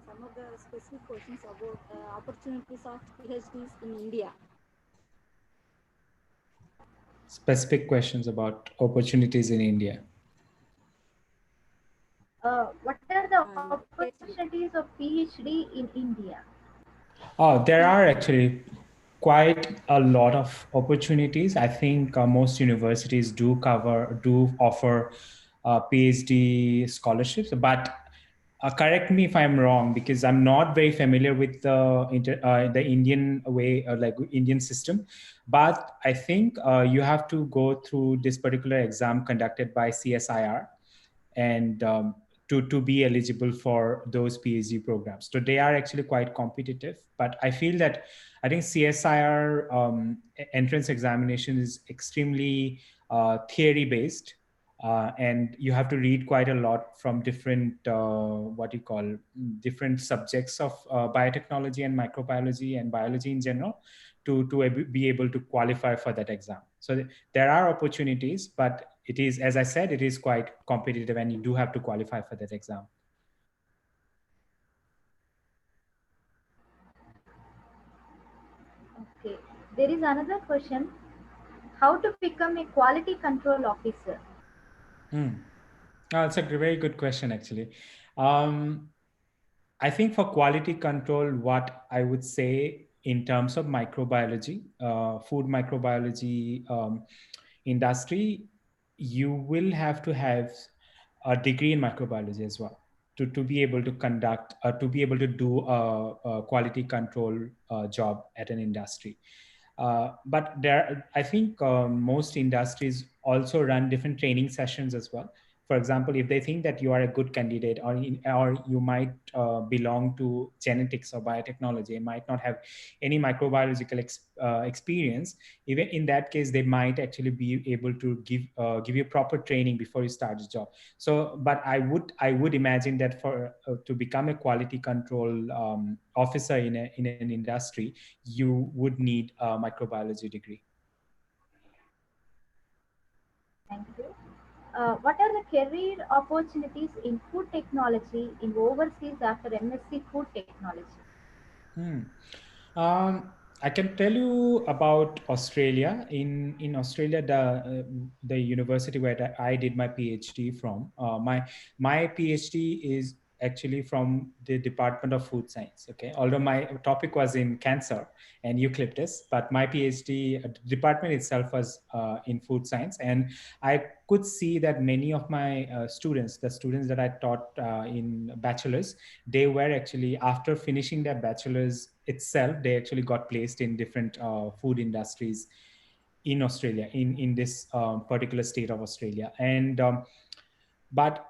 some of the specific questions about opportunities of PhDs in India. Specific questions about opportunities in India. What are the opportunities of PhD in India? Oh, there are actually quite a lot of opportunities. I think most universities do offer PhD scholarships, but correct me if I'm wrong, because I'm not very familiar with the Indian way, like Indian system. But I think you have to go through this particular exam conducted by CSIR, and to be eligible for those PhD programs. So they are actually quite competitive. But I feel that I think CSIR entrance examination is extremely theory based. And you have to read quite a lot from different different subjects of biotechnology and microbiology and biology in general to be able to qualify for that exam. So there are opportunities, but it is, as I said, it is quite competitive, and you do have to qualify for that exam. Okay, there is another question: how to become a quality control officer? It's a very good question, actually. I think for quality control, what I would say in terms of microbiology, food microbiology industry, you will have to have a degree in microbiology as well. to be able to conduct, to be able to do a quality control job at an industry. But there, I think most industries also run different training sessions as well. For example, if they think that you are a good candidate, or you might belong to genetics or biotechnology and might not have any microbiological experience, even in that case, they might actually be able to give you proper training before you start the job. So, but I would imagine that for to become a quality control officer in an industry, you would need a microbiology degree. Thank you. What are the career opportunities in food technology in overseas after MSc Food Technology? Hmm. I can tell you about Australia. In Australia, the university where I did my PhD from, my PhD is actually from the Department of Food Science. Okay, although my topic was in cancer and eucalyptus, but my PhD department itself was in food science, and I could see that many of my students, the students that I taught in bachelor's, they were actually, after finishing their bachelor's itself, they actually got placed in different food industries in Australia, in this particular state of Australia. And but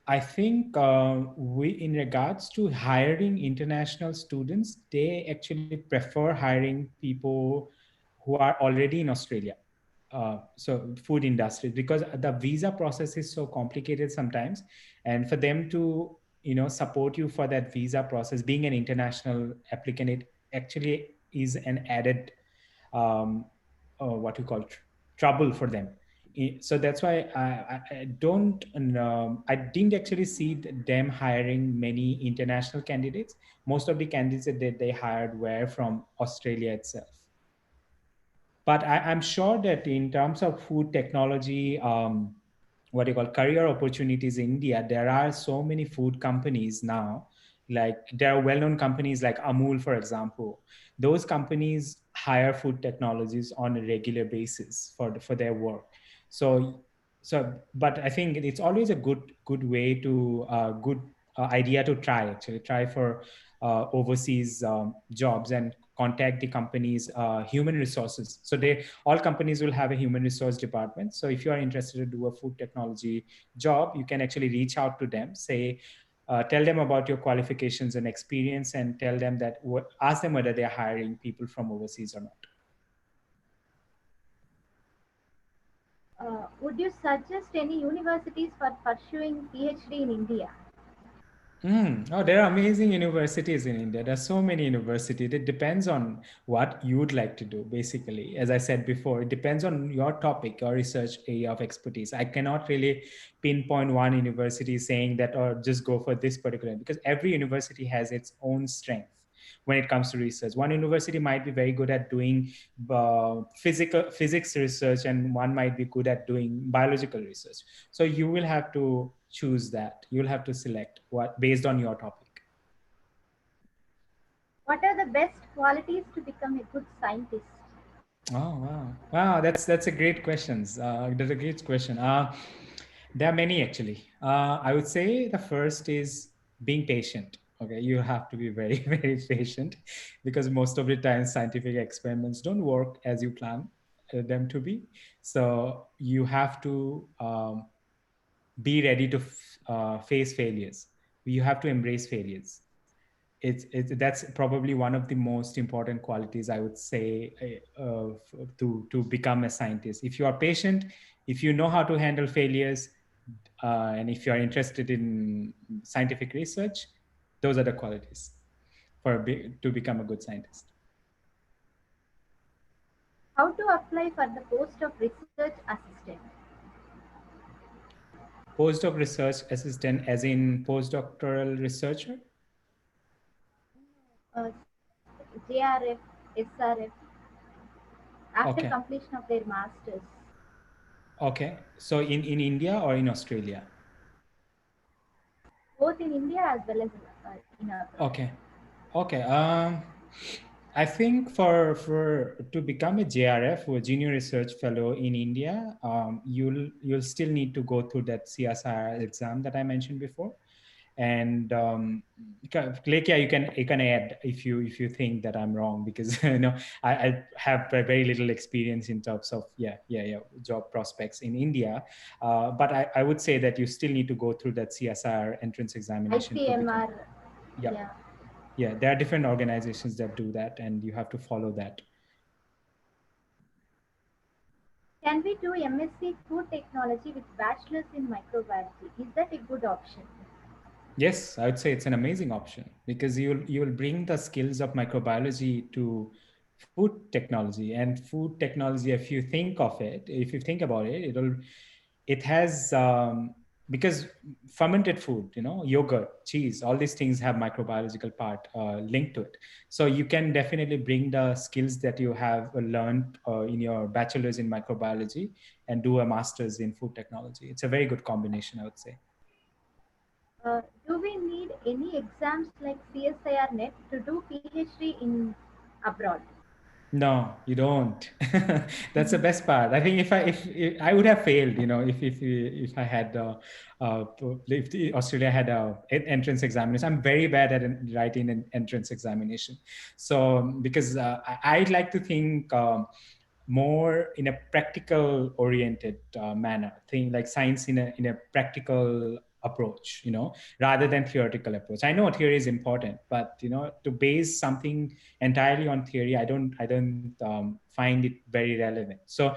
I think in regards to hiring international students, they actually prefer hiring people who are already in Australia. So food industry, because the visa process is so complicated sometimes, and for them to support you for that visa process, being an international applicant, it actually is an added what you call trouble for them. So that's why I don't I didn't actually see them hiring many international candidates. Most of the candidates that they hired were from Australia itself. But I'm sure that in terms of food technology, what you call career opportunities in India, there are so many food companies now. Like there are well-known companies like Amul, for example. Those companies hire food technologies on a regular basis for their work. So but I think it's always a good way to good idea to try for overseas jobs, and contact the company's human resources. So all companies will have a human resource department. So if you are interested to do a food technology job, you can actually reach out to them, say, tell them about your qualifications and experience, and tell them that, ask them whether they're hiring people from overseas or not. Would you suggest any universities for pursuing PhD in India? Oh, there are amazing universities in India. There's so many universities. It depends on what you would like to do, basically. As I said before, it depends on your topic, your research area of expertise. I cannot really pinpoint one university saying that, or just go for this particular, because every university has its own strength when it comes to research. One university might be very good at doing physics research, and one might be good at doing biological research. So you will have to choose that. You'll have to select what based on your topic. What are the best qualities to become a good scientist? Oh wow! That's a great question. That's a great question. There are many actually. I would say the first is being patient. Okay, you have to be very very patient, because most of the time scientific experiments don't work as you plan them to be. So you have to be ready to face failures. You have to embrace failures. It's that's probably one of the most important qualities, I would say, to become a scientist. If you are patient, if you know how to handle failures, and if you are interested in scientific research, those are the qualities to become a good scientist. How to apply for the post of research assistant? Postdoc research assistant, as in postdoctoral researcher? JRF, SRF, after Okay. completion of their masters? Okay. So in India or in Australia? Both in India as well as in abroad. Okay. Okay. I think for to become a JRF, or junior research fellow in India, you'll still need to go through that CSIR exam that I mentioned before, And Lekia, you can add if you think that I'm wrong, because I have very little experience in terms of job prospects in India, but I would say that you still need to go through that CSR entrance examination to become. ICMR. Yeah, there are different organizations that do that, and you have to follow that. Can we do MSc Food Technology with bachelor's in microbiology? Is that a good option? Yes, I would say it's an amazing option, because you'll bring the skills of microbiology to food technology. And food technology, if you think about it, it has because fermented food, yogurt, cheese, all these things have microbiological part linked to it. So you can definitely bring the skills that you have learned in your bachelor's in microbiology and do a master's in food technology. It's a very good combination, I would say. Do we need any exams like CSIR net to do PhD in abroad? No, you don't. That's the best part. I think if I would have failed, if I had if Australia had a entrance examination. I'm very bad at writing an entrance examination. So because I'd like to think more in a practical oriented manner, think like science in a practical approach, rather than theoretical approach. I know theory is important, but to base something entirely on theory, I don't find it very relevant. So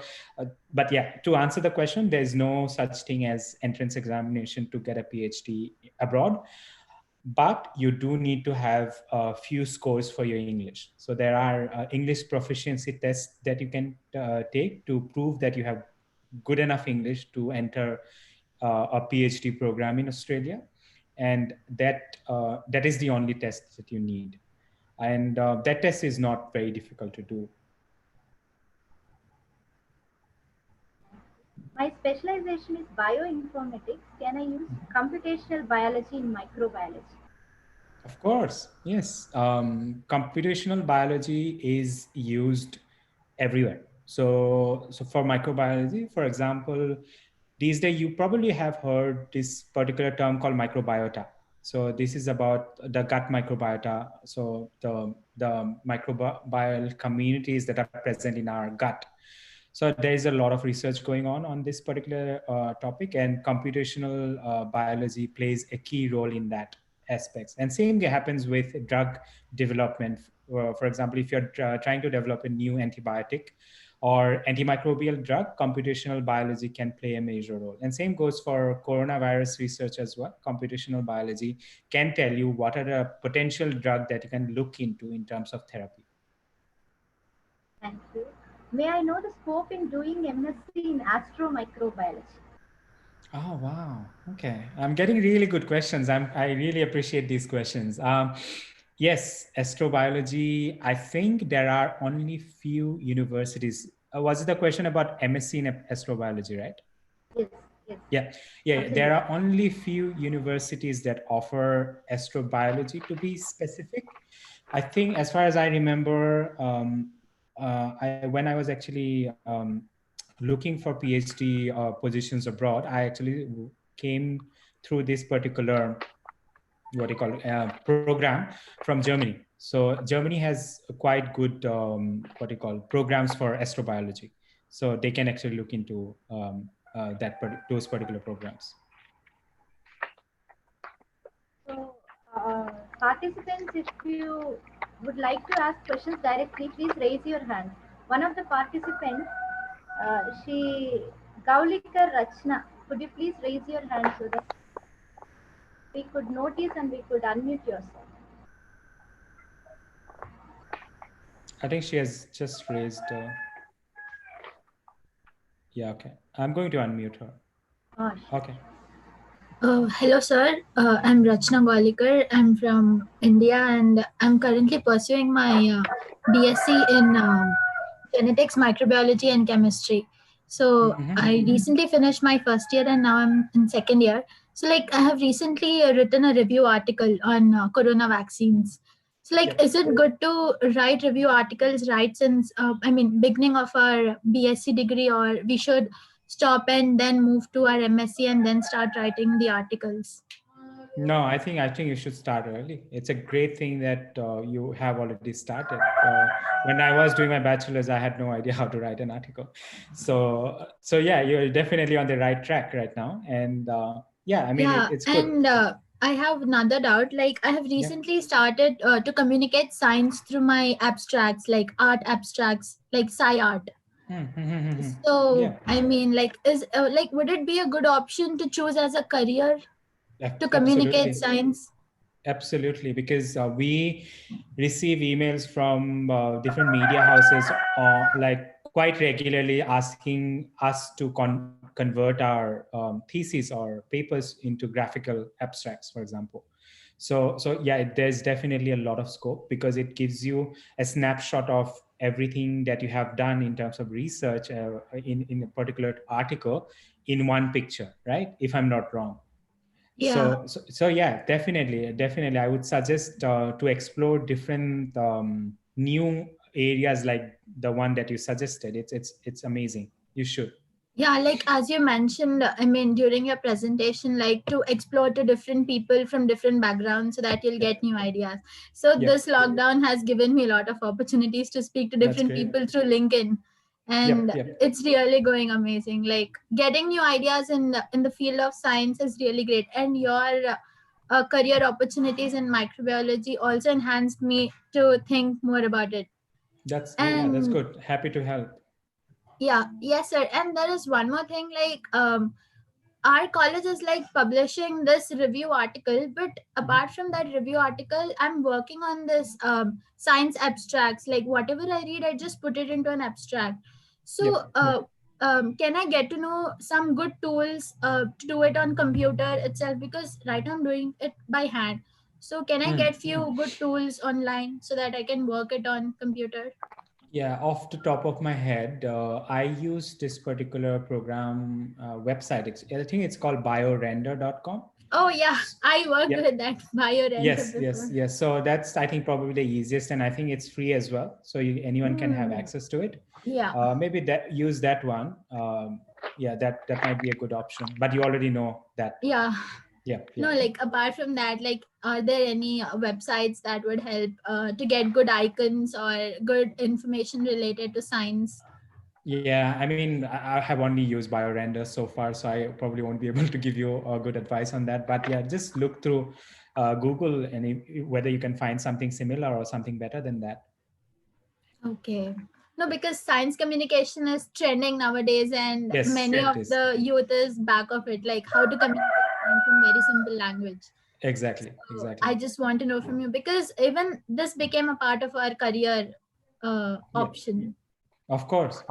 but yeah, to answer the question, there's no such thing as entrance examination to get a PhD abroad, but you do need to have a few scores for your English. So there are English proficiency tests that you can take to prove that you have good enough English to enter a PhD program in Australia. And that is the only test that you need. And that test is not very difficult to do. My specialization is bioinformatics. Can I use computational biology in microbiology? Of course, yes. Computational biology is used everywhere. So for microbiology, for example, these days you probably have heard this particular term called microbiota. So this is about the gut microbiota. So the microbial communities that are present in our gut. So there is a lot of research going on this particular topic, and computational biology plays a key role in that aspects. And same happens with drug development. For example, if you're trying to develop a new antibiotic or antimicrobial drug, computational biology can play a major role. And same goes for coronavirus research as well. Computational biology can tell you what are the potential drug that you can look into in terms of therapy. Thank you. May I know the scope in doing MSc in astromicrobiology? Oh, wow. Okay. I'm getting really good questions. I really appreciate these questions. Yes, astrobiology, I think there are only few universities. Was it a question about MSc in astrobiology, right? Yes, yes. Yeah. There are only few universities that offer astrobiology, to be specific. I think, as far as I remember, when I was actually looking for PhD positions abroad, I actually came through this particular program from Germany. So Germany has quite good programs for astrobiology. So they can actually look into those particular programs. So participants, if you would like to ask questions directly, please raise your hand. One of the participants, she Gaulikar Rachna, could you please raise your hand so that we could notice and we could unmute yourself? I think she has just raised. Yeah, okay. I'm going to unmute her. Okay. Hello, sir. I'm Rachna Gwalikar. I'm from India, and I'm currently pursuing my BSc in genetics, microbiology, and chemistry. So I recently finished my first year, and now I'm in second year. So, I have recently written a review article on corona vaccines. So, is it good to write review articles right since beginning of our BSc degree, or we should stop and then move to our MSc and then start writing the articles? No, I think you should start early. It's a great thing that you have already started. When I was doing my bachelor's, I had no idea how to write an article. So yeah, you're definitely on the right track right now. And yeah, I mean, Yeah, it's good. and I have another doubt. Like, I have Yeah. recently started to communicate science through my abstracts, like art abstracts, like sci art. Yeah, So, I mean, like, would it be a good option to choose as a career to communicate absolutely. science? Absolutely, because we receive emails from different media houses, like quite regularly, asking us to convert our theses or papers into graphical abstracts, for example. So yeah, there's definitely a lot of scope because it gives you a snapshot of everything that you have done in terms of research in a particular article in one picture, right? If I'm not wrong. Yeah. So yeah, definitely I would suggest to explore different new areas like the one that you suggested. It's amazing. You should. Yeah, like as you mentioned, I mean, during your presentation, like to explore to different people from different backgrounds so that you'll Yep. get new ideas. So Yep. this lockdown has given me a lot of opportunities to speak to That's different great. people through LinkedIn. Yep. And Yep. it's really going amazing. Like getting new ideas in the field of science is really great. And your career opportunities in microbiology also enhanced me to think more about it. That's And good. Happy to help. yeah, yes, sir. And there is one more thing, like our college is like publishing this review article, but apart from that review article, I'm working on this science abstracts. Like whatever I read, I just put it into an abstract. So Yep. can I get to know some good tools to do it on computer itself, because right now I'm doing it by hand. So can I get few good tools online so that I can work it on computer? Yeah, off the top of my head, I use this particular program website. I think it's called biorender.com. Oh yeah, I worked Yep. with that biorender Yes, before. yes. So that's, I think, probably the easiest, and I think it's free as well. So anyone can have Hmm. access to it. Yeah. Maybe use that one. Yeah, that might be a good option. But you already know that. Yeah. Yeah, yeah. No, like apart from that, like are there any websites that would help to get good icons or good information related to science? Yeah, I mean, I have only used BioRender so far, so I probably won't be able to give you good advice on that. But yeah, just look through Google and whether you can find something similar or something better than that. Okay. No, because science communication is trending nowadays, and Yes, many it of is. the youth is back of it, like how to communicate science in very simple language. Exactly, So exactly. I just want to know from you, because even this became a part of our career Yeah, option. of course,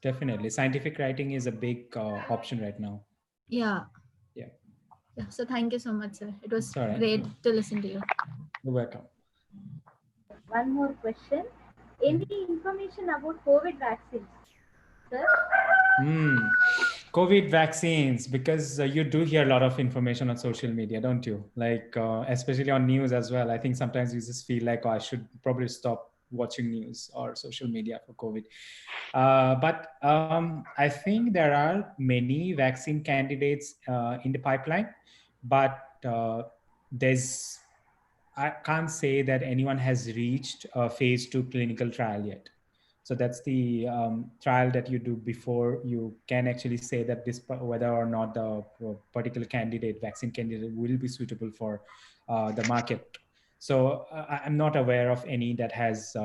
definitely. Scientific writing is a big option right now. Yeah. Yeah, Yeah. So thank you so much, sir. It was it's all right. great to listen to you. You're welcome. One more question. Any information about COVID vaccines, sir? Mm. COVID vaccines, because you do hear a lot of information on social media, don't you? Like, especially on news as well. I think sometimes you just feel like, oh, I should probably stop watching news or social media for COVID. But I think there are many vaccine candidates in the pipeline, but there's I can't say that anyone has reached a phase 2 clinical trial yet. So that's the trial that you do before you can actually say that whether or not the particular vaccine candidate, will be suitable for the market. So I'm not aware of any that has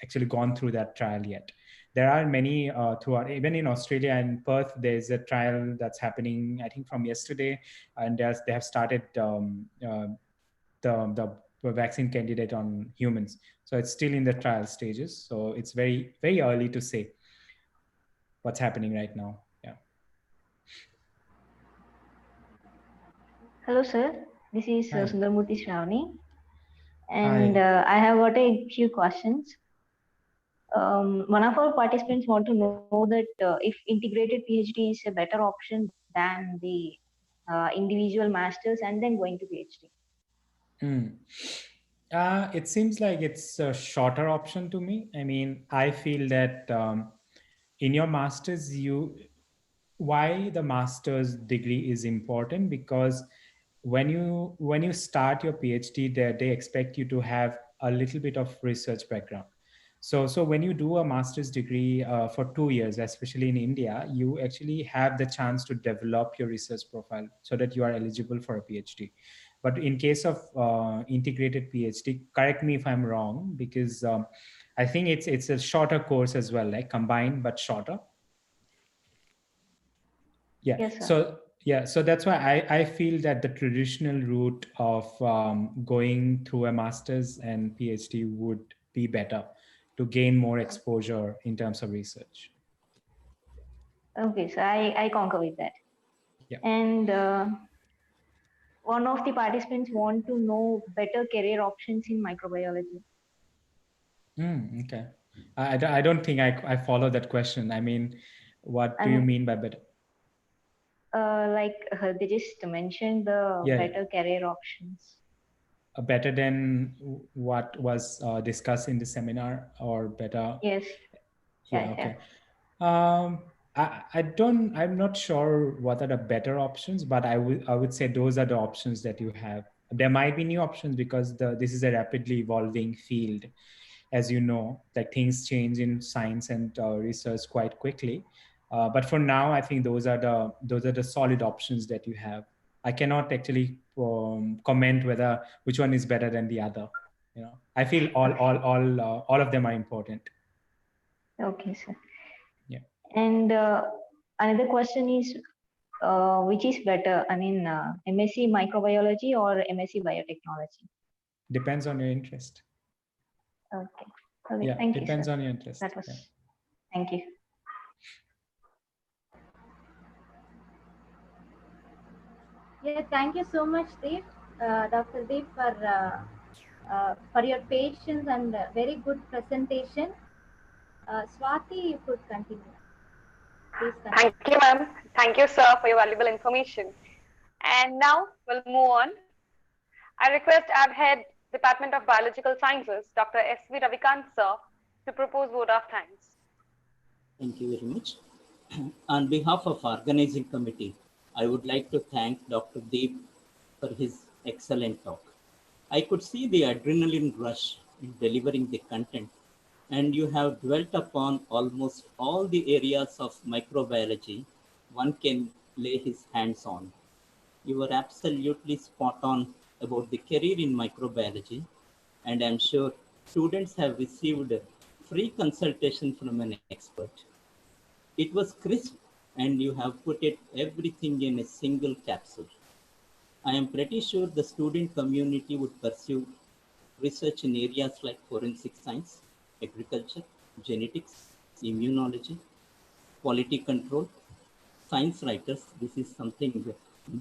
actually gone through that trial yet. There are many throughout, even in Australia and Perth. There's a trial that's happening, I think, from yesterday, and they have started the vaccine candidate on humans. So it's still in the trial stages. So it's very, very early to say what's happening right now. Yeah. Hello, sir. This is Hi. Sundarmurthy Shravani, and Hi. I have got a few questions. One of our participants want to know that if integrated PhD is a better option than the individual masters and then going to PhD. Mm. It seems like it's a shorter option to me. I mean, I feel that in your master's, why the master's degree is important, because when you start your PhD, they expect you to have a little bit of research background. So when you do a master's degree for 2 years, especially in India, you actually have the chance to develop your research profile so that you are eligible for a PhD. But in case of integrated PhD, correct me if I'm wrong, because I think it's a shorter course as well, like combined but shorter. Yeah. Yes, sir. So that's why I feel that the traditional route of going through a master's and PhD would be better to gain more exposure in terms of research. Okay, so I concur with that. Yeah. And one of the participants want to know better career options in microbiology. Okay. I don't think I follow that question. I mean, what I do you mean, mean by better? like they just mentioned the Yeah, better career options. better than what was discussed in the seminar, or better? Yes. Yeah, okay. I'm not sure what are the better options, but I would say those are the options that you have. There might be new options because this is a rapidly evolving field. As you know, like things change in science and research quite quickly. But for now, I think those are the solid options that you have. I cannot actually comment whether which one is better than the other. I feel all of them are important. Okay, sir. Yeah. And another question is, which is better? I mean, MSc microbiology or MSc biotechnology? Depends on your interest. Okay. Okay. Yeah, Thank you, depends sir. on your interest. That was. Yeah. Thank you. Yeah, thank you so much, Deep, Dr. Deep, for your patience and very good presentation. Swati, you could continue. Please continue. Thank you, ma'am. Thank you, sir, for your valuable information. And now we'll move on. I request our head Department of Biological Sciences, Dr. S.V. Ravikant, sir, to propose vote of thanks. Thank you very much. On behalf of organizing committee, I would like to thank Dr. Deep for his excellent talk. I could see the adrenaline rush in delivering the content, and you have dwelt upon almost all the areas of microbiology one can lay his hands on. You were absolutely spot on about the career in microbiology, and I'm sure students have received free consultation from an expert. It was crisp, and you have put it everything in a single capsule. I am pretty sure the student community would pursue research in areas like forensic science, agriculture, genetics, immunology, quality control, science writers. This is something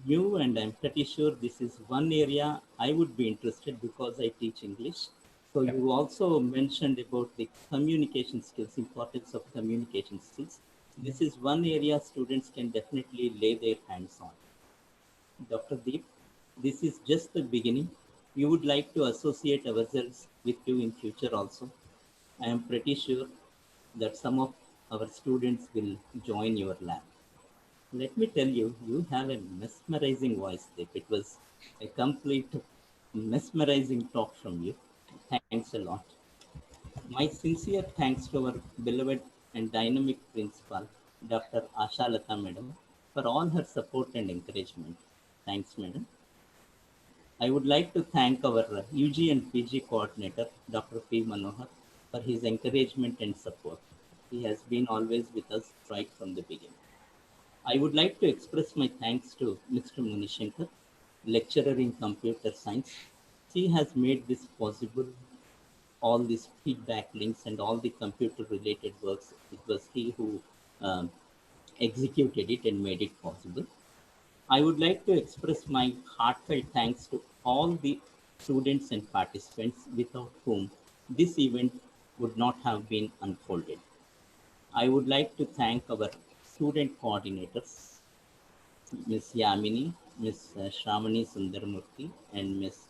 new, and I'm pretty sure this is one area I would be interested because I teach English. So Yeah. you also mentioned about the communication skills, importance of communication skills. This is one area students can definitely lay their hands on. Dr. Deep, this is just the beginning. We would like to associate ourselves with you in future also. I am pretty sure that some of our students will join your lab. Let me tell you, you have a mesmerizing voice, Deep. It was a complete mesmerizing talk from you. Thanks a lot. My sincere thanks to our beloved and dynamic principal, Dr. Asha Lata Madam, for all her support and encouragement. Thanks, Madam. I would like to thank our UG and PG coordinator, Dr. P. Manohar, for his encouragement and support. He has been always with us right from the beginning. I would like to express my thanks to Mr. Munishankar, lecturer in computer science. He has made this possible, all these feedback links and all the computer related works. It was he who um, executed it and made it possible. I would like to express my heartfelt thanks to all the students and participants without whom this event would not have been unfolded. I would like to thank our student coordinators, Ms. Yamini, Ms. Shravani Sundaramurthy, and Ms.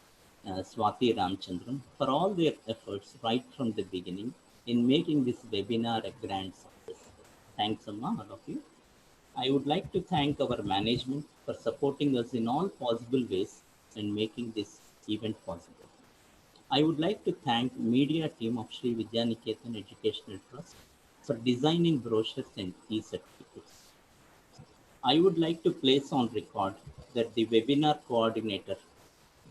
Swati Ramchandran for all their efforts right from the beginning in making this webinar a grand success. Thanks, Amma, all of you. I would like to thank our management for supporting us in all possible ways and making this event possible. I would like to thank media team of Sri Vidyaniketan Educational Trust for designing brochures and e-certificates. I would like to place on record that the webinar coordinator,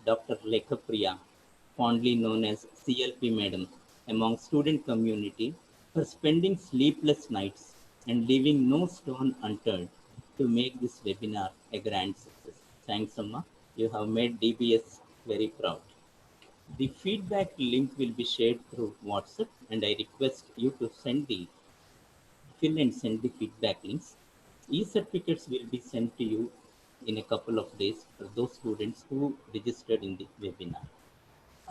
Dr. Lekhapriya, fondly known as CLP Madam, among student community for spending sleepless nights and leaving no stone unturned to make this webinar a grand success. Thanks, Amma. You have made DBS very proud. The feedback link will be shared through WhatsApp, and I request you to fill and send the feedback links. E-certificates will be sent to you in a couple of days for those students who registered in the webinar.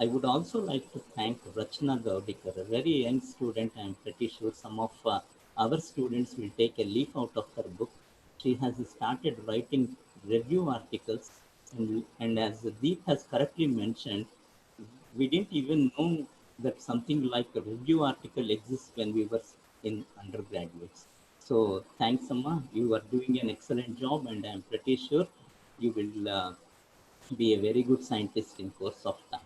I would also like to thank Rachna Gaudikar, a very young student. I am pretty sure some of our students will take a leaf out of her book. She has started writing review articles, and as Deep has correctly mentioned, we didn't even know that something like a review article exists when we were in undergraduates. So thanks, Amma. You are doing an excellent job, and I'm pretty sure you will be a very good scientist in course of time.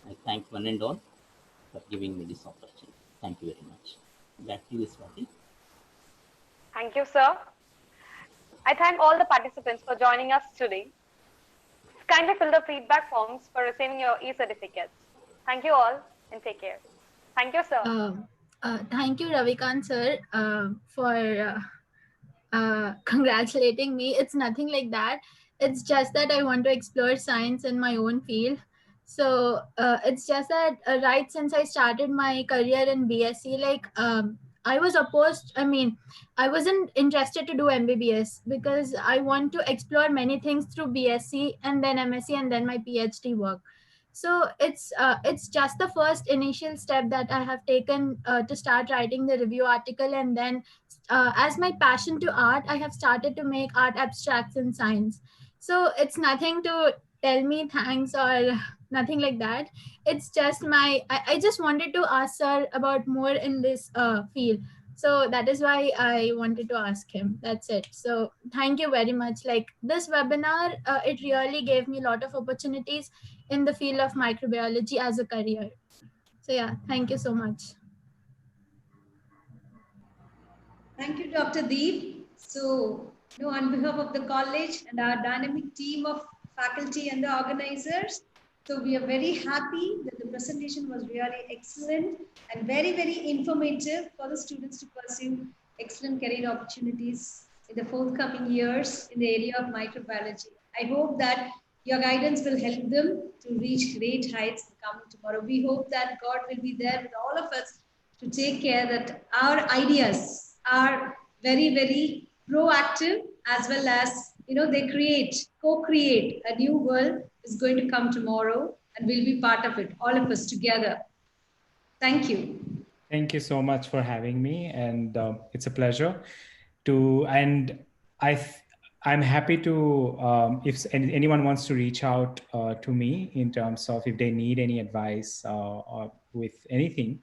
I thank one and all for giving me this opportunity. Thank you very much. Back to you, Swati. Thank you, sir. I thank all the participants for joining us today. Kindly fill the feedback forms for receiving your e-certificates. Thank you all and take care. Thank you, sir. Thank you, Ravikant sir, for congratulating me. It's nothing like that. It's just that I want to explore science in my own field. So it's just that right since I started my career in BSc, like I was opposed. I mean, I wasn't interested to do MBBS because I want to explore many things through BSc and then MSc and then my PhD work. So it's just the first initial step that I have taken to start writing the review article, and then as my passion to art, I have started to make art abstracts in science. So it's nothing to tell me thanks or nothing like that. It's just I just wanted to ask sir about more in this field. So that is why I wanted to ask him. That's it. So thank you very much. Like this webinar, it really gave me a lot of opportunities in the field of microbiology as a career. So yeah, thank you so much. Thank you, Dr. Deep. So, on behalf of the college and our dynamic team of faculty and the organizers, so we are very happy that the presentation was really excellent and very, very informative for the students to pursue excellent career opportunities in the forthcoming years in the area of microbiology. I hope that your guidance will help them to reach great heights in coming tomorrow. We hope that God will be there with all of us to take care that our ideas are very, very proactive, as well as, they co-create a new world is going to come tomorrow, and we'll be part of it, all of us together. Thank you. Thank you so much for having me, and it's a pleasure to. And I'm happy to, if anyone wants to reach out to me in terms of if they need any advice or with anything,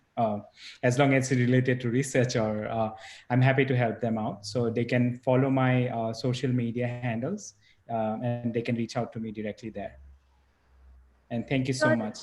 as long as it's related to research, or I'm happy to help them out. So they can follow my social media handles, and they can reach out to me directly there. And thank you so much.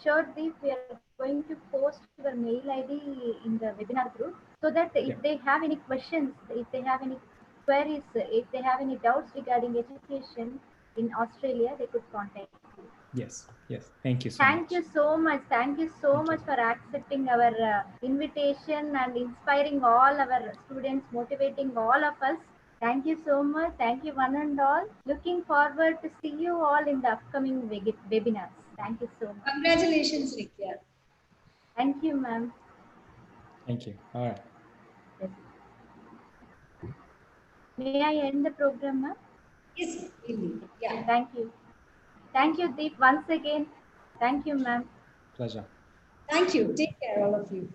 Sure, Deep, we are going to post your mail ID in the webinar group so that if they have any questions, if they have any queries, if they have any doubts regarding education in Australia, they could contact you. Yes, yes. Thank you so Thank much. you so much. Thank you so much for accepting our invitation and inspiring all our students, motivating all of us. Thank you so much. Thank you, one and all. Looking forward to see you all in the upcoming webinars. Thank you so much. Congratulations, Nikya. Thank you, ma'am. Thank you. All right. Yes. May I end the program, ma'am? Yes, really. Yeah. Thank you. Thank you, Deep, once again. Thank you, ma'am. Pleasure. Thank you. Take care, all of you.